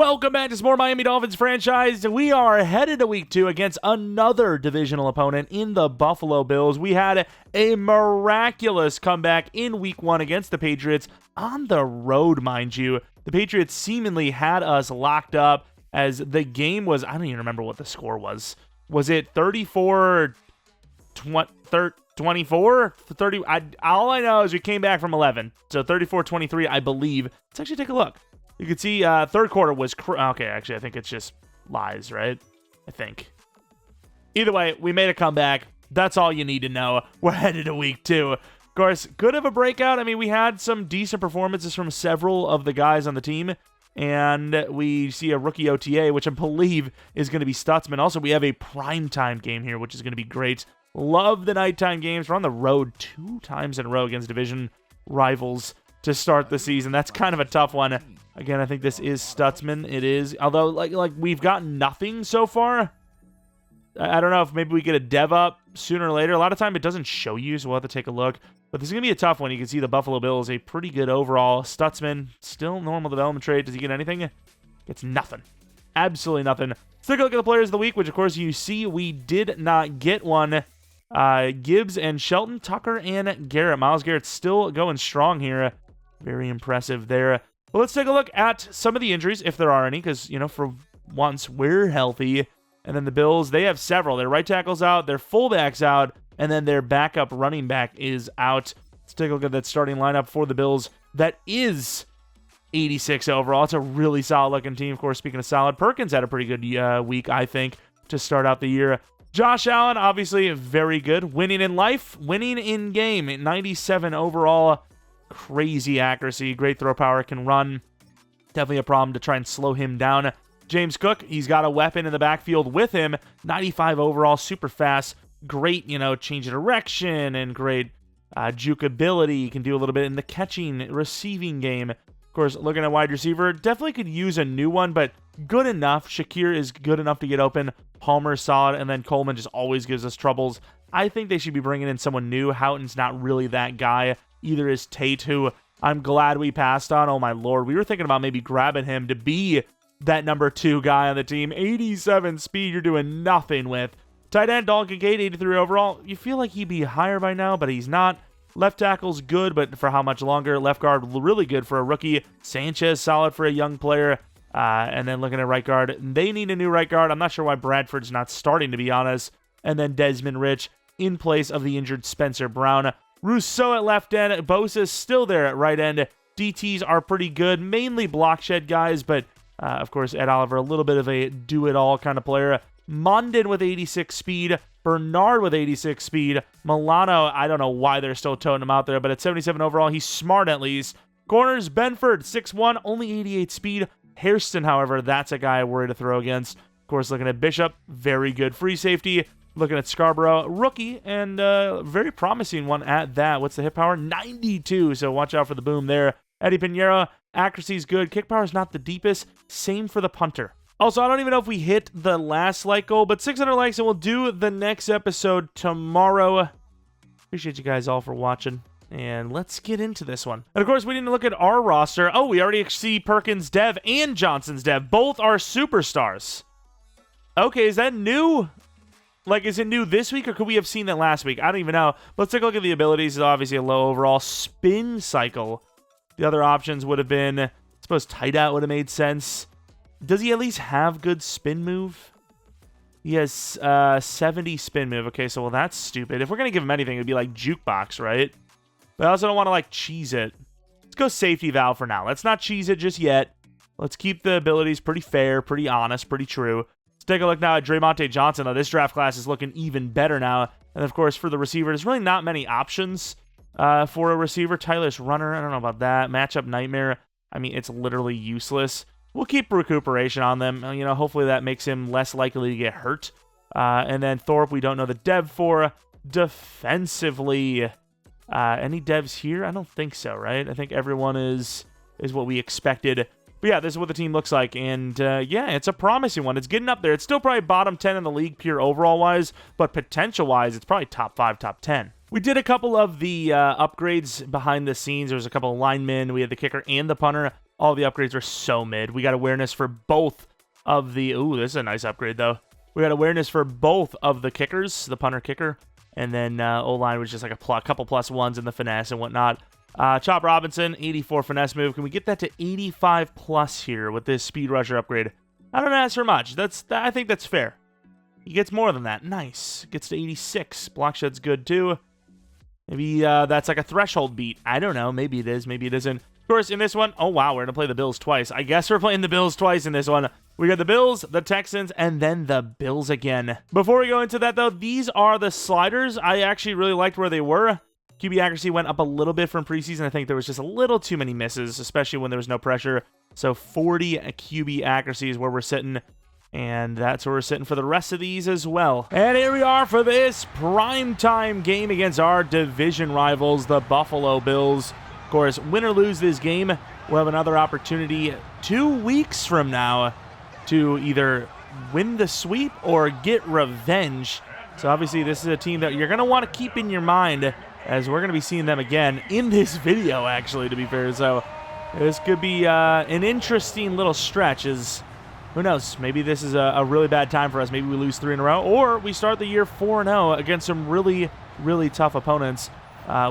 Welcome back to some more Miami Dolphins Franchise. We are headed to week 2 against another divisional opponent in the Buffalo Bills. We had a miraculous comeback in week 1 against the Patriots on the road, mind you. The Patriots seemingly had us locked up as the game was, I don't even remember what the score was. Was it 34-24? 30? All I know is we came back from 11. So 34-23, I believe. Let's actually take a look. You can see third quarter was... okay, actually, I think it's just lies, right? I think. Either way, we made a comeback. That's all you need to know. We're headed to week 2. Of course, good of a breakout. I mean, we had some decent performances from several of the guys on the team. And we see a rookie OTA, which I believe is going to be Stutzman. Also, we have a primetime game here, which is going to be great. Love the nighttime games. We're on the road 2 times in a row against division rivals to start the season. That's kind of a tough one. Again, I think this is Stutzman. It is. Although, like we've gotten nothing so far. I don't know if maybe we get a dev up sooner or later. A lot of time it doesn't show you, so we'll have to take a look. But this is going to be a tough one. You can see the Buffalo Bills, a pretty good overall. Stutzman, still normal development trade. Does he get anything? Gets nothing. Absolutely nothing. Let's take a look at the players of the week, which, of course, you see we did not get one. Gibbs and Shelton, Tucker and Garrett. Myles Garrett's still going strong here. Very impressive there. Well, let's take a look at some of the injuries, if there are any, because, you know, for once, we're healthy. And then the Bills, they have several. Their right tackle's out, their fullback's out, and then their backup running back is out. Let's take a look at that starting lineup for the Bills. That is 86 overall. It's a really solid-looking team. Of course, speaking of solid, Perkins had a pretty good week, I think, to start out the year. Josh Allen, obviously, very good. Winning in life, winning in game. 97 overall. Crazy accuracy, great throw power, can run. Definitely a problem to try and slow him down. James Cook, he's got a weapon in the backfield with him. 95 overall, super fast. Great, change of direction and great juke ability. He can do a little bit in the catching, receiving game. Of course, looking at wide receiver, definitely could use a new one, but good enough. Shakir is good enough to get open. Palmer's solid, and then Coleman just always gives us troubles. I think they should be bringing in someone new. Houghton's not really that guy. Either is Tate, who I'm glad we passed on. Oh, my Lord. We were thinking about maybe grabbing him to be that number 2 guy on the team. 87 speed, you're doing nothing with. Tight end, Dalton Kincaid, 83 overall. You feel like he'd be higher by now, but he's not. Left tackle's good, but for how much longer? Left guard, really good for a rookie. Sanchez, solid for a young player. And then looking at right guard, they need a new right guard. I'm not sure why Bradford's not starting, to be honest. And then Desmond Rich in place of the injured Spencer Brown. Rousseau at left end. Bosa's still there at right end. DTs are pretty good, mainly block shed guys, but of course, Ed Oliver, a little bit of a do-it-all kind of player. Mondin with 86 speed. Bernard with 86 speed. Milano, I don't know why they're still toting him out there, but at 77 overall, he's smart at least. Corners, Benford, 6'1", only 88 speed. Hairston, however, that's a guy I worry to throw against. Of course, looking at Bishop, very good free safety. Looking at Scarborough, rookie, and very promising one at that. What's the hit power? 92, so watch out for the boom there. Eddie Pinheiro, accuracy's good. Kick power's not the deepest. Same for the punter. Also, I don't even know if we hit the last like goal, but 600 likes, and we'll do the next episode tomorrow. Appreciate you guys all for watching, and let's get into this one. And, of course, we didn't look at our roster. Oh, we already see Perkins' dev and Johnson's dev. Both are superstars. Okay, is that new? Like, is it new this week, or could we have seen that last week? I don't even know. Let's take a look at the abilities. It's obviously a low overall spin cycle. The other options would have been, I suppose, tight out would have made sense. Does he at least have good spin move? He has 70 spin move. Okay, so, well, that's stupid. If we're going to give him anything, it would be like jukebox, right? But I also don't want to, cheese it. Let's go safety valve for now. Let's not cheese it just yet. Let's keep the abilities pretty fair, pretty honest, pretty true. Let's take a look now at Jeromepkr Johnson. Now, this draft class is looking even better now. And, of course, for the receiver, there's really not many options for a receiver. Tyler's runner, I don't know about that. Matchup nightmare. I mean, it's literally useless. We'll keep recuperation on them. Hopefully that makes him less likely to get hurt. And then Thorpe, we don't know the dev for. Defensively, any devs here? I don't think so, right? I think everyone is what we expected. But yeah, this is what the team looks like, and yeah, it's a promising one. It's getting up there. It's still probably bottom 10 in the league, pure overall-wise, but potential-wise, it's probably top 5, top 10. We did a couple of the upgrades behind the scenes. There was a couple of linemen. We had the kicker and the punter. All the upgrades are so mid. We got awareness for both of the... Ooh, this is a nice upgrade, though. We got awareness for both of the kickers, the punter kicker, and then O-line was just like a couple plus ones in the finesse and whatnot. Chop Robinson, 84 finesse move. Can we get that to 85 plus here with this speed rusher upgrade? I don't ask for much. I think that's fair. He gets more than that. Nice. Gets to 86. Block shed's good too. Maybe that's like a threshold beat. I don't know. Maybe it is. Maybe it isn't. Of course, in this one, oh wow, we're going to play the Bills twice. I guess we're playing the Bills twice in this one. We got the Bills, the Texans, and then the Bills again. Before we go into that, though, these are the sliders. I actually really liked where they were. QB accuracy went up a little bit from preseason. I think there was just a little too many misses, especially when there was no pressure. So 40 QB accuracy is where we're sitting. And that's where we're sitting for the rest of these as well. And here we are for this primetime game against our division rivals, the Buffalo Bills. Of course, win or lose this game, we'll have another opportunity 2 weeks from now to either win the sweep or get revenge. So obviously this is a team that you're going to want to keep in your mind, as we're going to be seeing them again in this video, actually, to be fair. So this could be an interesting little stretch. Who knows? Maybe this is a really bad time for us. Maybe we lose 3 in a row, or we start the year 4-0 against some really, really tough opponents.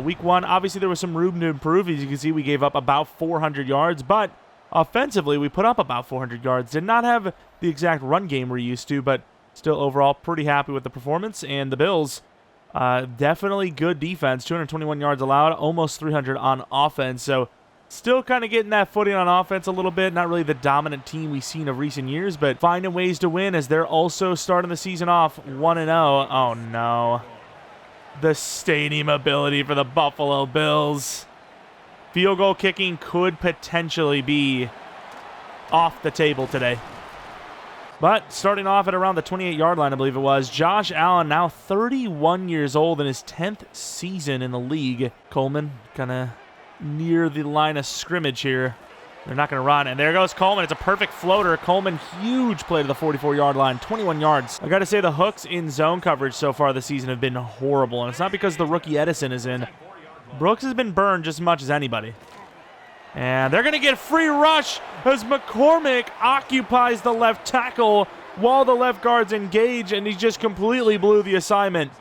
Week 1, obviously there was some room to improve. As you can see, we gave up about 400 yards, but offensively, we put up about 400 yards. Did not have the exact run game we're used to, but still overall pretty happy with the performance. And the Bills, definitely good defense. 221 yards allowed, almost 300 on offense. So still kind of getting that footing on offense a little bit. Not really the dominant team we've seen of recent years, but finding ways to win as they're also starting the season off 1-0. Oh, no. The stadium ability for the Buffalo Bills. Field goal kicking could potentially be off the table today. But starting off at around the 28-yard line, I believe it was, Josh Allen, now 31 years old in his 10th season in the league. Coleman kind of near the line of scrimmage here. They're not going to run. And there goes Coleman. It's a perfect floater. Coleman, huge play to the 44-yard line. 21 yards. I got to say the hooks in zone coverage so far this season have been horrible. And it's not because the rookie Edison is in. Brooks has been burned just as much as anybody. And they're going to get free rush as McCormick occupies the left tackle while the left guard's engaged. And he just completely blew the assignment.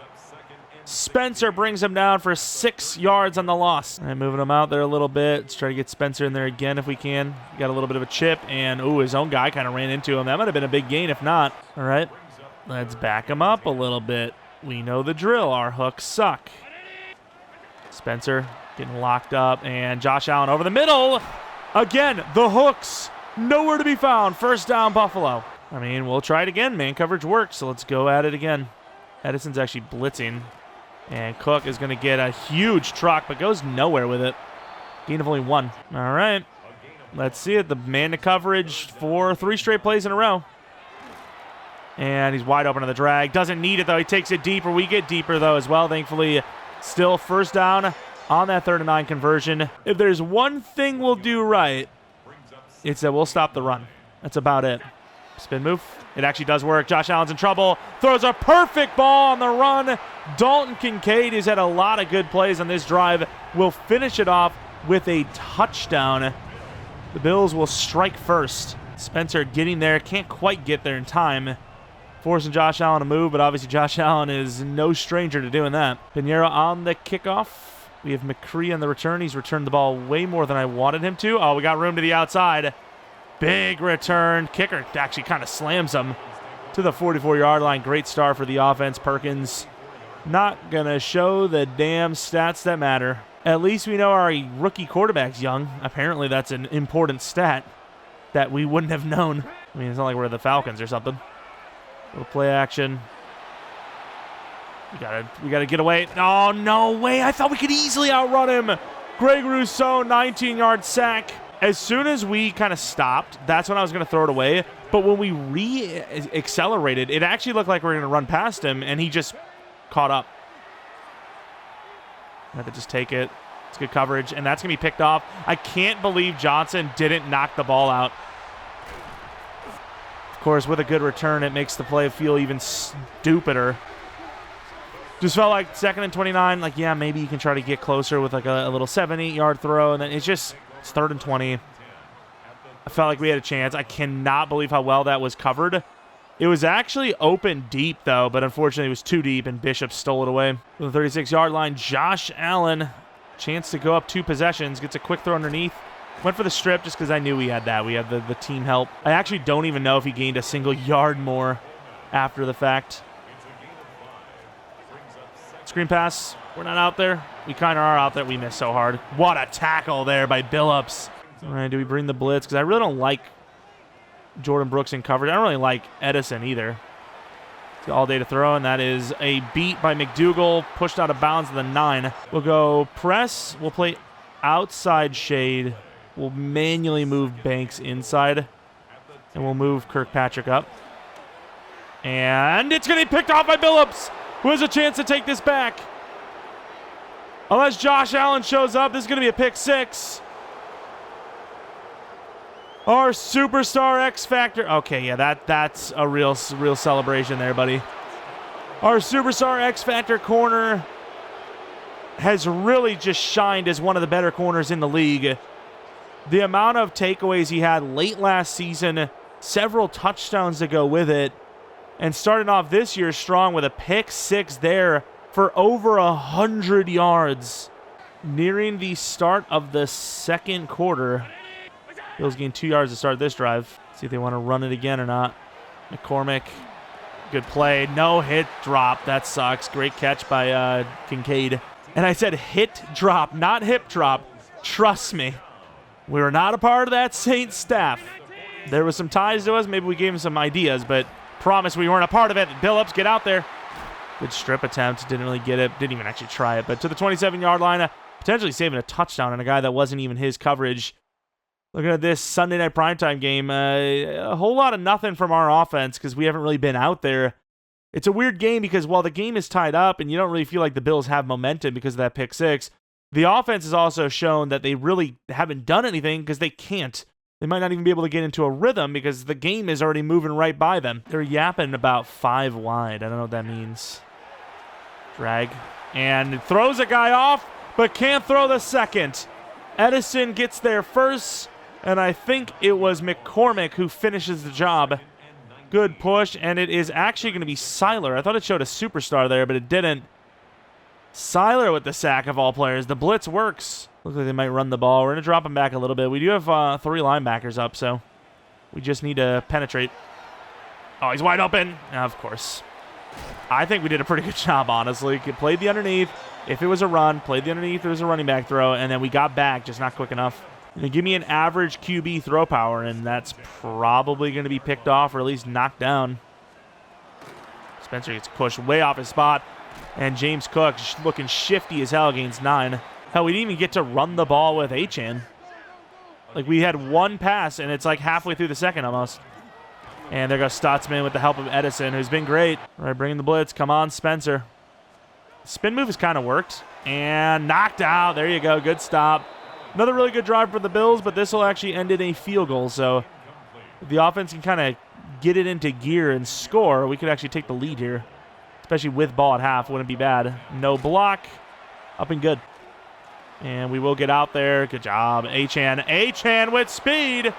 Spencer brings him down for 6 yards on the loss. All right, moving him out there a little bit. Let's try to get Spencer in there again if we can. Got a little bit of a chip, and ooh, his own guy kind of ran into him. That might have been a big gain if not. All right, let's back him up a little bit. We know the drill. Our hooks suck. Spencer getting locked up, and Josh Allen over the middle. Again, the hooks. Nowhere to be found. First down, Buffalo. I mean, we'll try it again. Man coverage works, so let's go at it again. Edison's actually blitzing. And Cook is going to get a huge truck, but goes nowhere with it. Gain of only 1. All right. Let's see it. The man-to-coverage for 3 straight plays in a row. And he's wide open on the drag. Doesn't need it, though. He takes it deeper. We get deeper, though, as well, thankfully. Still first down on that 3rd and 9 conversion. If there's one thing we'll do right, it's that we'll stop the run. That's about it. Spin move. It actually does work. Josh Allen's in trouble. Throws a perfect ball on the run. Dalton Kincaid has had a lot of good plays on this drive. Will finish it off with a touchdown. The Bills will strike first. Spencer getting there. Can't quite get there in time. Forcing Josh Allen to move, but obviously Josh Allen is no stranger to doing that. Pinheiro on the kickoff. We have McCree on the return. He's returned the ball way more than I wanted him to. Oh, we got room to the outside. Big return. Kicker actually kind of slams him to the 44-yard line. Great start for the offense. Perkins not going to show the damn stats that matter. At least we know our rookie quarterback's young. Apparently that's an important stat that we wouldn't have known. I mean, it's not like we're the Falcons or something. Little play action. We gotta get away. Oh, no way. I thought we could easily outrun him. Greg Rousseau, 19-yard sack. As soon as we kind of stopped, that's when I was going to throw it away. But when we re-accelerated, it actually looked like we were going to run past him, and he just caught up. I had to just take it. It's good coverage, and that's going to be picked off. I can't believe Johnson didn't knock the ball out. Of course, with a good return, it makes the play feel even stupider. Just felt like 2nd and 29, like, yeah, maybe you can try to get closer with like a little 7-8 yard throw, and then it's 3rd and 20. I felt like we had a chance. I cannot believe how well that was covered. It was actually open deep, though, but unfortunately it was too deep, and Bishop stole it away. From the 36-yard line, Josh Allen, chance to go up 2 possessions, gets a quick throw underneath. Went for the strip just because I knew we had that. We had the team help. I actually don't even know if he gained a single yard more after the fact. Screen pass. We're not out there. We kind of are out there. We missed so hard. What a tackle there by Billups. All right, do we bring the blitz? Because I really don't like Jordan Brooks in coverage. I don't really like Edison either. It's all day to throw, and that is a beat by McDougal. Pushed out of bounds to the 9. We'll go press. We'll play outside shade. We'll manually move Banks inside, and we'll move Kirkpatrick up. And it's going to be picked off by Billups, who has a chance to take this back. Unless Josh Allen shows up, this is going to be a pick 6. Our superstar X Factor. Okay, yeah, that's a real celebration there, buddy. Our superstar X Factor corner has really just shined as one of the better corners in the league. The amount of takeaways he had late last season, several touchdowns to go with it, and starting off this year strong with a pick 6 there for over 100 yards. Nearing the start of the second quarter. Bills gain 2 yards to start this drive. See if they want to run it again or not. McCormick, good play. No hit drop. That sucks. Great catch by Kincaid. And I said hit drop, not hip drop. Trust me. We were not a part of that Saints staff. There was some ties to us. Maybe we gave him some ideas, but promise we weren't a part of it. Billups, get out there. Good strip attempt. Didn't really get it. Didn't even actually try it. But to the 27-yard line, potentially saving a touchdown on a guy that wasn't even his coverage. Looking at this Sunday night primetime game, a whole lot of nothing from our offense because we haven't really been out there. It's a weird game because while the game is tied up and you don't really feel like the Bills have momentum because of that pick 6, the offense has also shown that they really haven't done anything because they can't. They might not even be able to get into a rhythm because the game is already moving right by them. They're yapping about 5 wide. I don't know what that means. Drag. And throws a guy off, but can't throw the second. Edison gets there first. And I think it was McCormick who finishes the job. Good push, and it is actually going to be Seiler. I thought it showed a superstar there, but it didn't. Seiler with the sack of all players. The blitz works. Looks like they might run the ball. We're going to drop him back a little bit. We do have 3 linebackers up, so we just need to penetrate. Oh, he's wide open. Of course. I think we did a pretty good job, honestly. Played the underneath. If it was a run, played the underneath. There was a running back throw, and then we got back, just not quick enough. Give me an average QB throw power, and that's probably going to be picked off or at least knocked down. Spencer gets pushed way off his spot, and James Cook looking shifty as hell gains 9. Hell, we didn't even get to run the ball with Achane. Like, we had 1 pass, and it's like halfway through the second almost. And there goes Stutzman with the help of Edison, who's been great. All right, bringing the blitz. Come on, Spencer. Spin move has kind of worked. And knocked out. There you go. Good stop. Another really good drive for the Bills, but this will actually end in a field goal. So if the offense can kind of get it into gear and score, we could actually take the lead here. Especially with ball at half. Wouldn't be bad. No block. Up and good. And we will get out there. Good job. Achane with speed.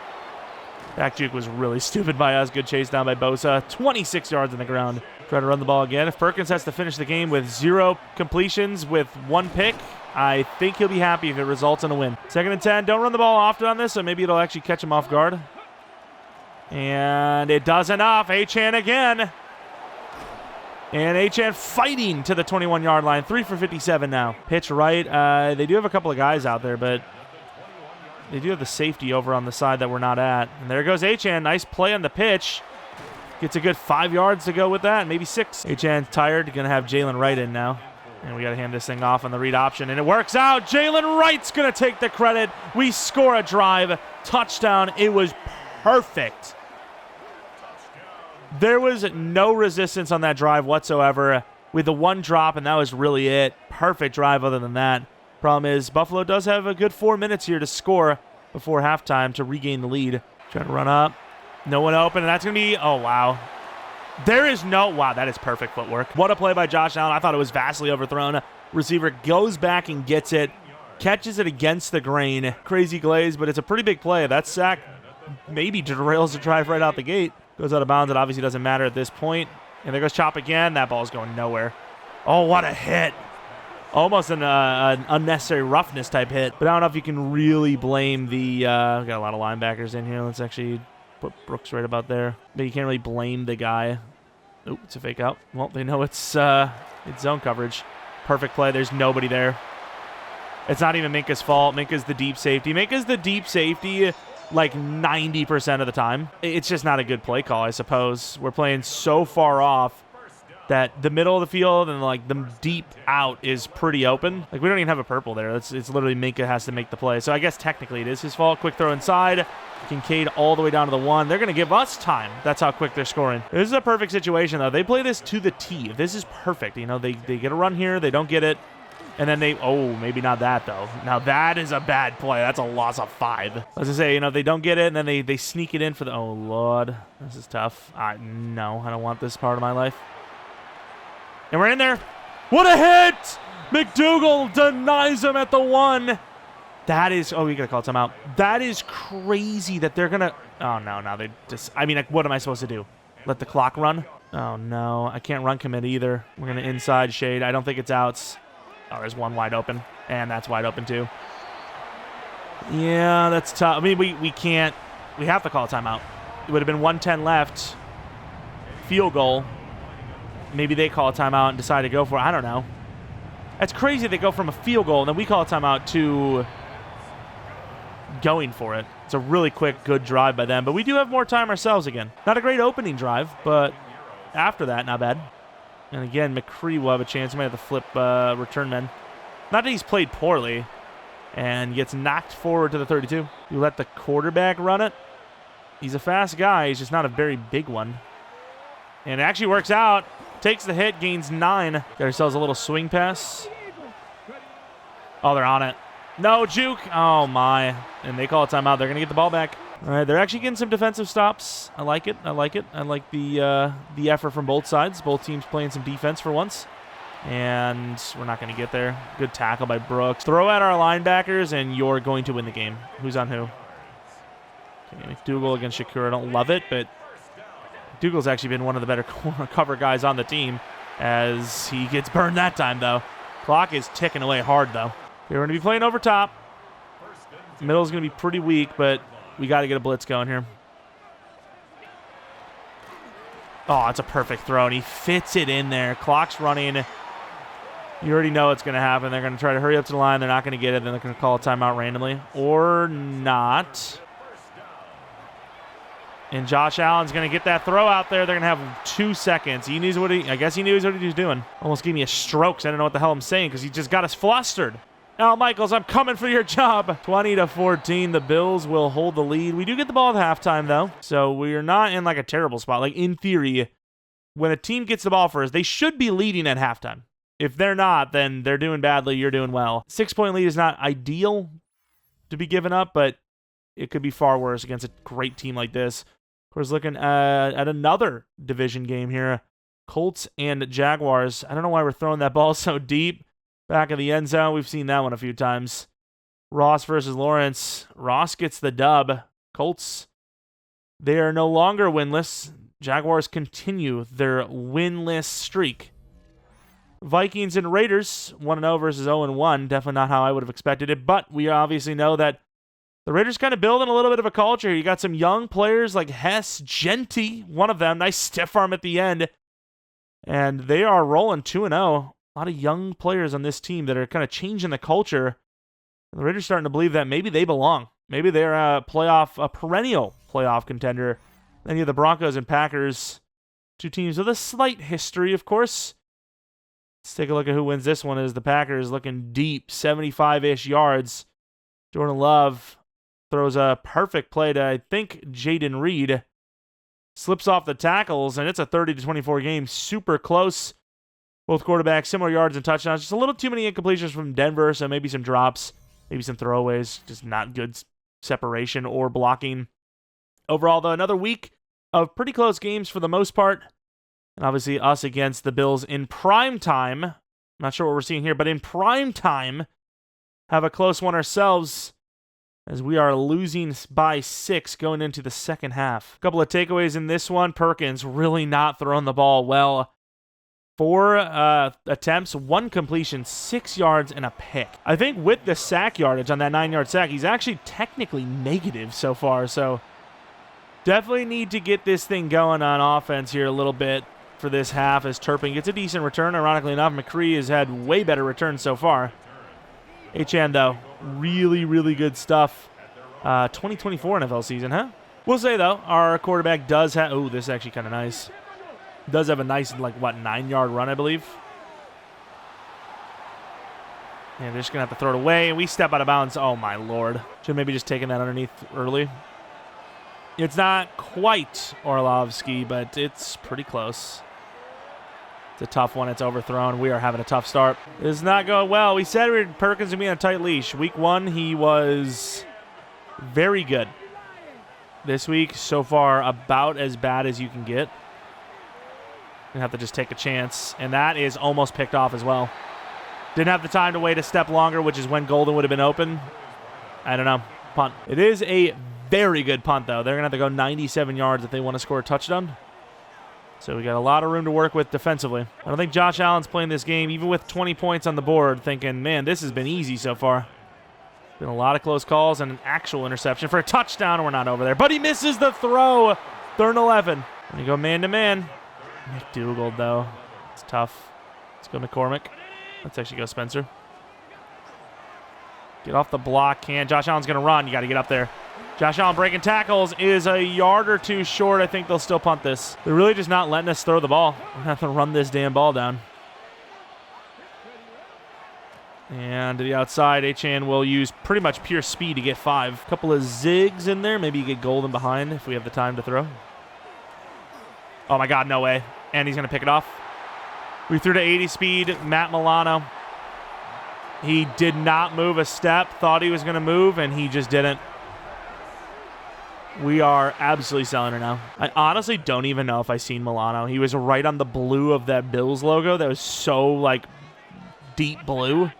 Back juke was really stupid by us. Good chase down by Bosa. 26 yards on the ground. Try to run the ball again. If Perkins has to finish the game with 0 completions with 1 pick, I think he'll be happy if it results in a win. 2nd and 10. Don't run the ball often on this, so maybe it'll actually catch him off guard. And it does enough. Achane again. And Achane fighting to the 21-yard line. 3 for 57 now. Pitch right. They do have a couple of guys out there, but they do have the safety over on the side that we're not at. And there goes Achane. Nice play on the pitch. Gets a good 5 yards to go with that, maybe 6. Achane's tired. Going to have Jalen Wright in now. And we got to hand this thing off on the read option. And it works out. Jalen Wright's going to take the credit. We score a drive. Touchdown. It was perfect. There was no resistance on that drive whatsoever with the 1 drop, and that was really it. Perfect drive other than that. Problem is, Buffalo does have a good 4 minutes here to score before halftime to regain the lead. Trying to run up. No one open, and that's going to be, oh, wow. There is no, wow, that is perfect footwork. What a play by Josh Allen. I thought it was vastly overthrown. Receiver goes back and gets it. Catches it against the grain. Crazy glaze, but it's a pretty big play. That sack maybe derails the drive right out the gate. Goes out of bounds. It obviously doesn't matter at this point. And there goes Chop again. That ball's going nowhere. Oh, what a hit. Almost an unnecessary roughness type hit. But I don't know if you can really blame the... we got a lot of linebackers in here. Let's actually put Brooks right about there. But you can't really blame the guy. Oh, it's a fake out. Well, they know it's zone coverage. Perfect play. There's nobody there. It's not even Minka's fault. Minka's the deep safety. Minka's the deep safety like 90% of the time. It's just not a good play call, I suppose. We're playing so far off that the middle of the field and like the deep out is pretty open. Like we don't even have a purple there. It's literally Minka has to make the play. So I guess technically it is his fault. Quick throw inside. Kincaid all the way down to the 1. They're going to give us time. That's how quick they're scoring. This is a perfect situation though. They play this to the T. This is perfect. You know, they get a run here. They don't get it. And then they, oh, maybe not that though. Now that is a bad play. That's a loss of 5. I was going to say, you know, they don't get it and then they sneak it in for the, oh Lord. This is tough. No, I don't want this part of my life. And we're in there. What a hit! McDougal denies him at the 1. That is, oh, we got to call timeout. That is crazy that they're going to, oh, no, they just, I mean, like, what am I supposed to do? Let the clock run? Oh, no, I can't run commit either. We're going to inside shade. I don't think it's outs. Oh, there's one wide open, and that's wide open too. Yeah, that's tough. I mean, we can't, we have to call timeout. It would have been 1:10 left. Field goal. Maybe they call a timeout and decide to go for it. I don't know. It's crazy they go from a field goal and then we call a timeout to going for it. It's a really quick, good drive by them. But we do have more time ourselves again. Not a great opening drive, but after that, not bad. And again, McCree will have a chance. He might have to flip return men. Not that he's played poorly. And gets knocked forward to the 32. You let the quarterback run it. He's a fast guy. He's just not a very big one. And it actually works out. Takes the hit, gains 9. Got ourselves a little swing pass. Oh, they're on it. No, juke. Oh, my. And they call a timeout. They're going to get the ball back. All right, they're actually getting some defensive stops. I like it. I like the effort from both sides. Both teams playing some defense for once. And we're not going to get there. Good tackle by Brooks. Throw at our linebackers, and you're going to win the game. Who's on who? Okay, McDougal against Shakur. I don't love it, but Dougal's actually been one of the better cover guys on the team as he gets burned that time, though. Clock is ticking away hard, though. We're going to be playing over top. Middle's going to be pretty weak, but we got to get a blitz going here. Oh, it's a perfect throw, and he fits it in there. Clock's running. You already know what's going to happen. They're going to try to hurry up to the line. They're not going to get it. Then they're going to call a timeout randomly. Or not. And Josh Allen's going to get that throw out there. They're going to have 2 seconds. I guess he knew what he was doing. Almost gave me a stroke, so I don't know what the hell I'm saying because he just got us flustered. Al Michaels, I'm coming for your job. 20-14, the Bills will hold the lead. We do get the ball at halftime, though, so we're not in like a terrible spot. Like, in theory, when a team gets the ball first, they should be leading at halftime. If they're not, then they're doing badly, you're doing well. 6-point lead is not ideal to be given up, but it could be far worse against a great team like this. Of course, looking at another division game here. Colts and Jaguars. I don't know why we're throwing that ball so deep. Back of the end zone. We've seen that one a few times. Ross versus Lawrence. Ross gets the dub. Colts, they are no longer winless. Jaguars continue their winless streak. Vikings and Raiders, 1-0 versus 0-1. Definitely not how I would have expected it, but we obviously know that the Raiders kind of building a little bit of a culture. You got some young players like Hess, Genty, one of them. Nice stiff arm at the end. And they are rolling 2-0. A lot of young players on this team that are kind of changing the culture. The Raiders starting to believe that maybe they belong. Maybe they're a perennial playoff contender. Then you have the Broncos and Packers. Two teams with a slight history, of course. Let's take a look at who wins this one. Is the Packers looking deep, 75-ish yards. Jordan Love throws a perfect play to, I think, Jaden Reed. Slips off the tackles, and it's a 30-24 game. Super close. Both quarterbacks, similar yards and touchdowns. Just a little too many incompletions from Denver, so maybe some drops, maybe some throwaways. Just not good separation or blocking. Overall, though, another week of pretty close games for the most part. And obviously us against the Bills in prime time. Not sure what we're seeing here, but in prime time, have a close one ourselves. as we are losing by 6 going into the second half. A couple of takeaways in this one. Perkins really not throwing the ball well. 4 attempts, 1 completion, 6 yards, and a pick. I think with the sack yardage on that 9-yard sack, he's actually technically negative so far. So definitely need to get this thing going on offense here a little bit for this half as Turpin gets a decent return. Ironically enough, McCree has had way better returns so far. HN, though, really, really good stuff. 2024 NFL season, huh? We'll say, though, our quarterback does have... Oh, this is actually kind of nice. Does have a nice, 9-yard run, I believe. And they're just going to have to throw it away. And we step out of bounds. Oh, my Lord. Should maybe just taken that underneath early. It's not quite Orlovsky, but it's pretty close. It's a tough one. It's overthrown. We are having a tough start. This is not going well. We said Perkins would be on a tight leash. Week 1, he was very good. This week, so far, about as bad as you can get. Gonna have to just take a chance. And that is almost picked off as well. Didn't have the time to wait a step longer, which is when Golden would have been open. I don't know. Punt. It is a very good punt, though. They're going to have to go 97 yards if they want to score a touchdown. So we got a lot of room to work with defensively. I don't think Josh Allen's playing this game, even with 20 points on the board, thinking, man, this has been easy so far. Been a lot of close calls and an actual interception for a touchdown. We're not over there. But he misses the throw. 3rd and 11. We go man-to-man. McDougal, though. It's tough. Let's go McCormick. Let's actually go Spencer. Get off the block, can. Josh Allen's going to run. You got to get up there. Josh Allen breaking tackles is a yard or 2 short. I think they'll still punt this. They're really just not letting us throw the ball. We're going to have to run this damn ball down. And to the outside, Achane will use pretty much pure speed to get 5. A couple of zigs in there. Maybe you get Golden behind if we have the time to throw. Oh, my God, no way. And he's going to pick it off. We threw to 80 speed. Matt Milano. He did not move a step. Thought he was going to move, and he just didn't. We are absolutely selling her now. I honestly don't even know if I seen Milano. He was right on the blue of that Bills logo that was so, deep blue.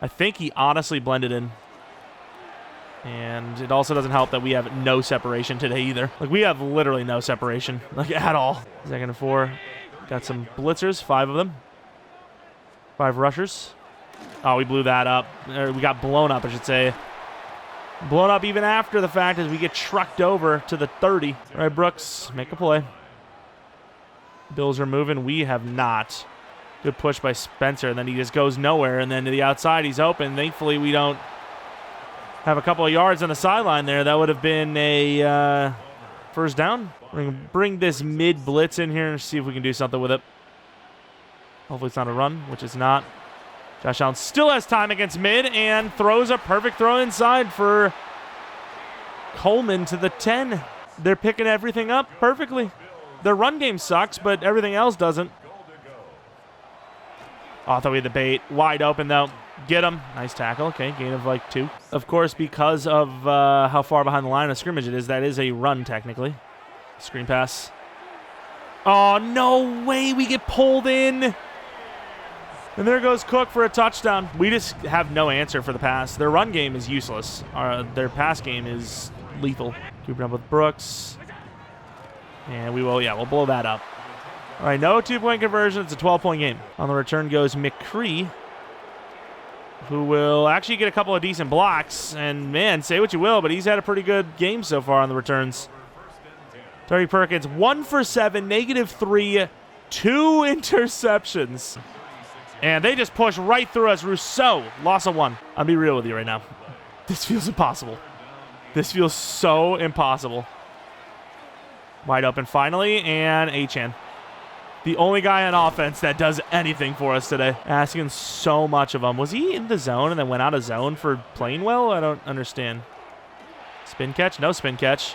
I think he honestly blended in. And it also doesn't help that we have no separation today either. We have literally no separation, at all. 2nd and 4. Got some blitzers, 5 of them. 5 rushers. Oh, we blew that up. Or we got blown up, I should say. Blown up even after the fact as we get trucked over to the 30. All right, Brooks, make a play. Bills are moving. We have not. Good push by Spencer, and then he just goes nowhere. And then to the outside, he's open. Thankfully, we don't have a couple of yards on the sideline there. That would have been a first down. We're going to bring this mid-blitz in here and see if we can do something with it. Hopefully it's not a run, which it's not. Josh Allen still has time against mid and throws a perfect throw inside for Coleman to the 10. They're picking everything up perfectly. Their run game sucks, but everything else doesn't. Oh, I thought we had the bait. Wide open, though. Get him. Nice tackle. Okay, gain of 2. Of course, because of how far behind the line of scrimmage it is, that is a run, technically. Screen pass. Oh, no way. We get pulled in. And there goes Cook for a touchdown. We just have no answer for the pass. Their run game is useless. Their pass game is lethal. Keep it up with Brooks. And we'll blow that up. All right, no 2-point conversion. It's a 12-point game. On the return goes McCree, who will actually get a couple of decent blocks. And, man, say what you will, but he's had a pretty good game so far on the returns. Terry Perkins, 1 for 7, -3, 2 interceptions. And they just push right through us. Rousseau, loss of 1. I'll be real with you right now. This feels impossible. This feels so impossible. Wide open finally, and Achane. The only guy on offense that does anything for us today. Asking so much of him. Was he in the zone and then went out of zone for playing well? I don't understand. Spin catch? No spin catch.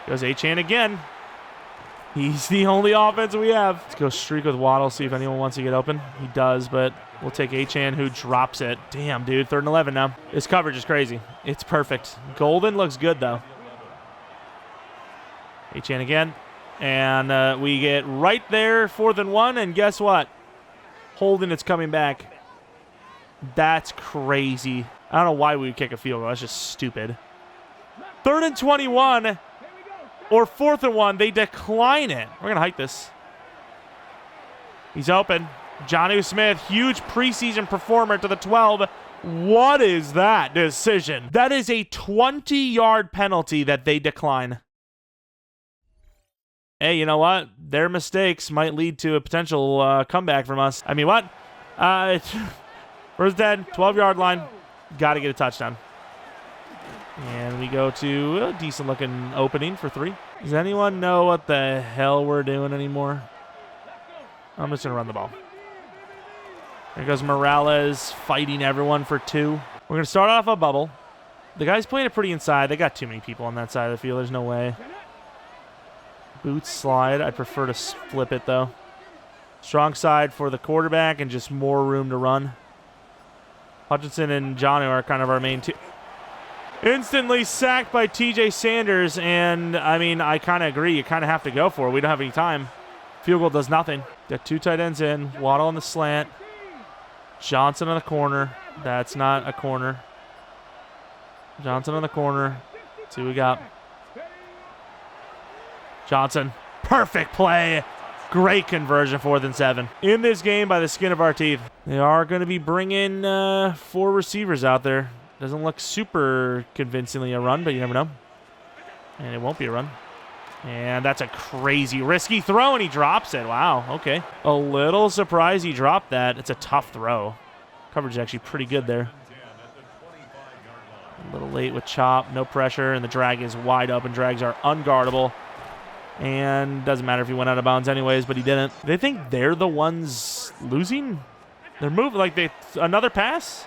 Goes Achane again. He's the only offense we have. Let's go streak with Waddle, see if anyone wants to get open. He does, but we'll take Achane, who drops it. Damn, dude, 3rd and 11 now. This coverage is crazy. It's perfect. Golden looks good, though. Achane again. And we get right there, 4th and 1, and guess what? Holden is coming back. That's crazy. I don't know why we would kick a field goal. That's just stupid. 3rd and 21 or 4th and 1. They decline it. We're going to hike this. He's open. Jonnu Smith, huge preseason performer to the 12. What is that decision? That is a 20-yard penalty that they decline. Hey, you know what? Their mistakes might lead to a potential comeback from us. I mean, what? First dead, 12-yard line. Got to get a touchdown. And we go to a decent-looking opening for 3. Does anyone know what the hell we're doing anymore? I'm just going to run the ball. There goes Morales fighting everyone for 2. We're going to start off a bubble. The guy's playing it pretty inside. They got too many people on that side of the field. There's no way. Boots slide. I'd prefer to flip it, though. Strong side for the quarterback and just more room to run. Hutchinson and Jonnu are kind of our main two. Instantly sacked by TJ Sanders, and, I mean, I kind of agree. You kind of have to go for it. We don't have any time. Field goal does nothing. Got 2 tight ends in. Waddle on the slant. Johnson on the corner. That's not a corner. Johnson on the corner. Let's see what we got. Johnson. Perfect play. Great conversion, 4th and 7. In this game by the skin of our teeth. They are going to be bringing 4 receivers out there. Doesn't look super convincingly a run, but you never know. And it won't be a run. And that's a crazy risky throw, and he drops it. Wow, okay. A little surprised he dropped that. It's a tough throw. Coverage is actually pretty good there. A little late with chop, no pressure, and the drag is wide open. Drags are unguardable. And doesn't matter if he went out of bounds anyways, but he didn't. They think they're the ones losing? They're moving like another pass?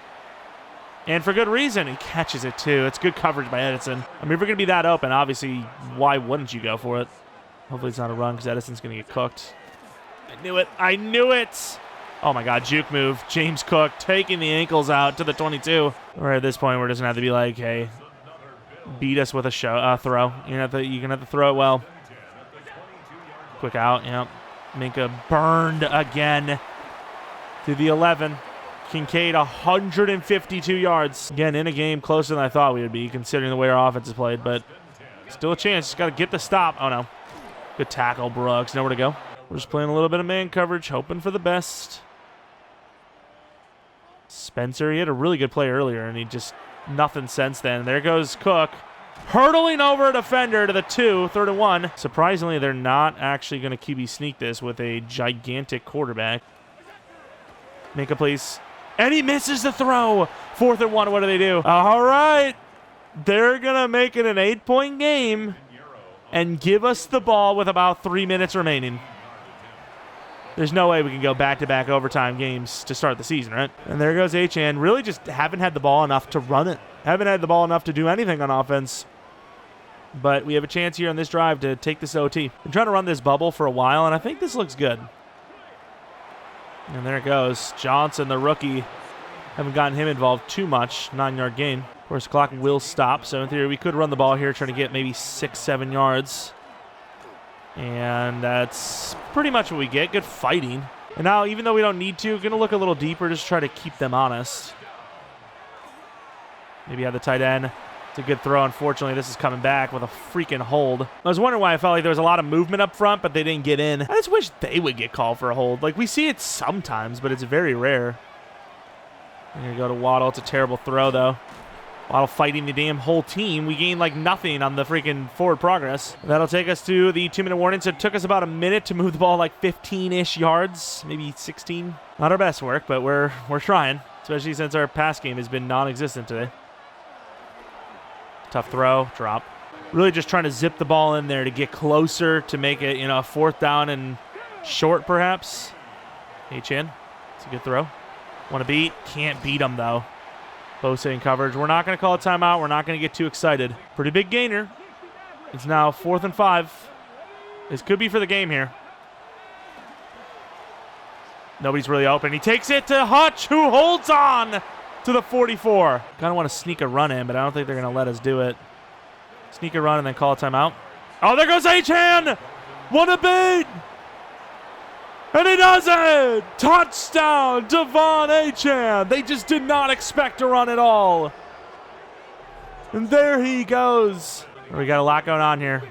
And for good reason. He catches it too. It's good coverage by Edison. I mean, if we're going to be that open, obviously, why wouldn't you go for it? Hopefully it's not a run because Edison's going to get cooked. I knew it. I knew it. Oh my God, juke move. James Cook taking the ankles out to the 22. Right at this point, we're just going to have to be like, hey, beat us with a throw. You're going to have to throw it well. Quick out, yep. Minka burned again to the 11. Kincaid, 152 yards. Again, in a game closer than I thought we would be, considering the way our offense is played, but still a chance. Just got to get the stop. Oh, no. Good tackle, Brooks. Nowhere to go. We're just playing a little bit of man coverage, hoping for the best. Spencer, he had a really good play earlier, and he just nothing since then. There goes Cook. Hurdling over a defender to the 2, 3rd and 1. Surprisingly, they're not actually going to QB sneak this with a gigantic quarterback. Minka, please. And he misses the throw. 4th and 1, what do they do? All right. They're going to make it an 8-point game and give us the ball with about 3 minutes remaining. There's no way we can go back-to-back overtime games to start the season, right? And there goes Achane. Really just haven't had the ball enough to run it. Haven't had the ball enough to do anything on offense. But we have a chance here on this drive to take this OT. Been trying to run this bubble for a while, and I think this looks good. And there it goes. Johnson, the rookie. Haven't gotten him involved too much. 9-yard gain. Of course, the clock will stop. So in theory, we could run the ball here, trying to get maybe 6-7 yards. And that's pretty much what we get. Good fighting. And now, even though we don't need to, we're going to look a little deeper, just try to keep them honest. Maybe have the tight end. It's a good throw. Unfortunately, this is coming back with a freaking hold. I was wondering why I felt like there was a lot of movement up front, but they didn't get in. I just wish they would get called for a hold. Like, we see it sometimes, but it's very rare. We're going to go to Waddle. It's a terrible throw, though. Waddle fighting the damn whole team. We gained, like, nothing on the freaking forward progress. That'll take us to the 2-minute warning. So it took us about a minute to move the ball like 15-ish yards, maybe 16. Not our best work, but we're trying, especially since our pass game has been non-existent today. Tough throw, drop. Really just trying to zip the ball in there to get closer to make it, a 4th down and short, perhaps. H-in. It's a good throw. Want to beat? Can't beat him, though. Bose in coverage. We're not going to call a timeout. We're not going to get too excited. Pretty big gainer. It's now 4th and 5. This could be for the game here. Nobody's really open. He takes it to Hutch, who holds on to the 44. Kind of want to sneak a run in, but I don't think they're going to let us do it. Sneak a run and then call a timeout. Oh, there goes Achane! What a beat! And he does it! Touchdown, Devon Achane. They just did not expect to run at all. And there he goes. We got a lot going on here.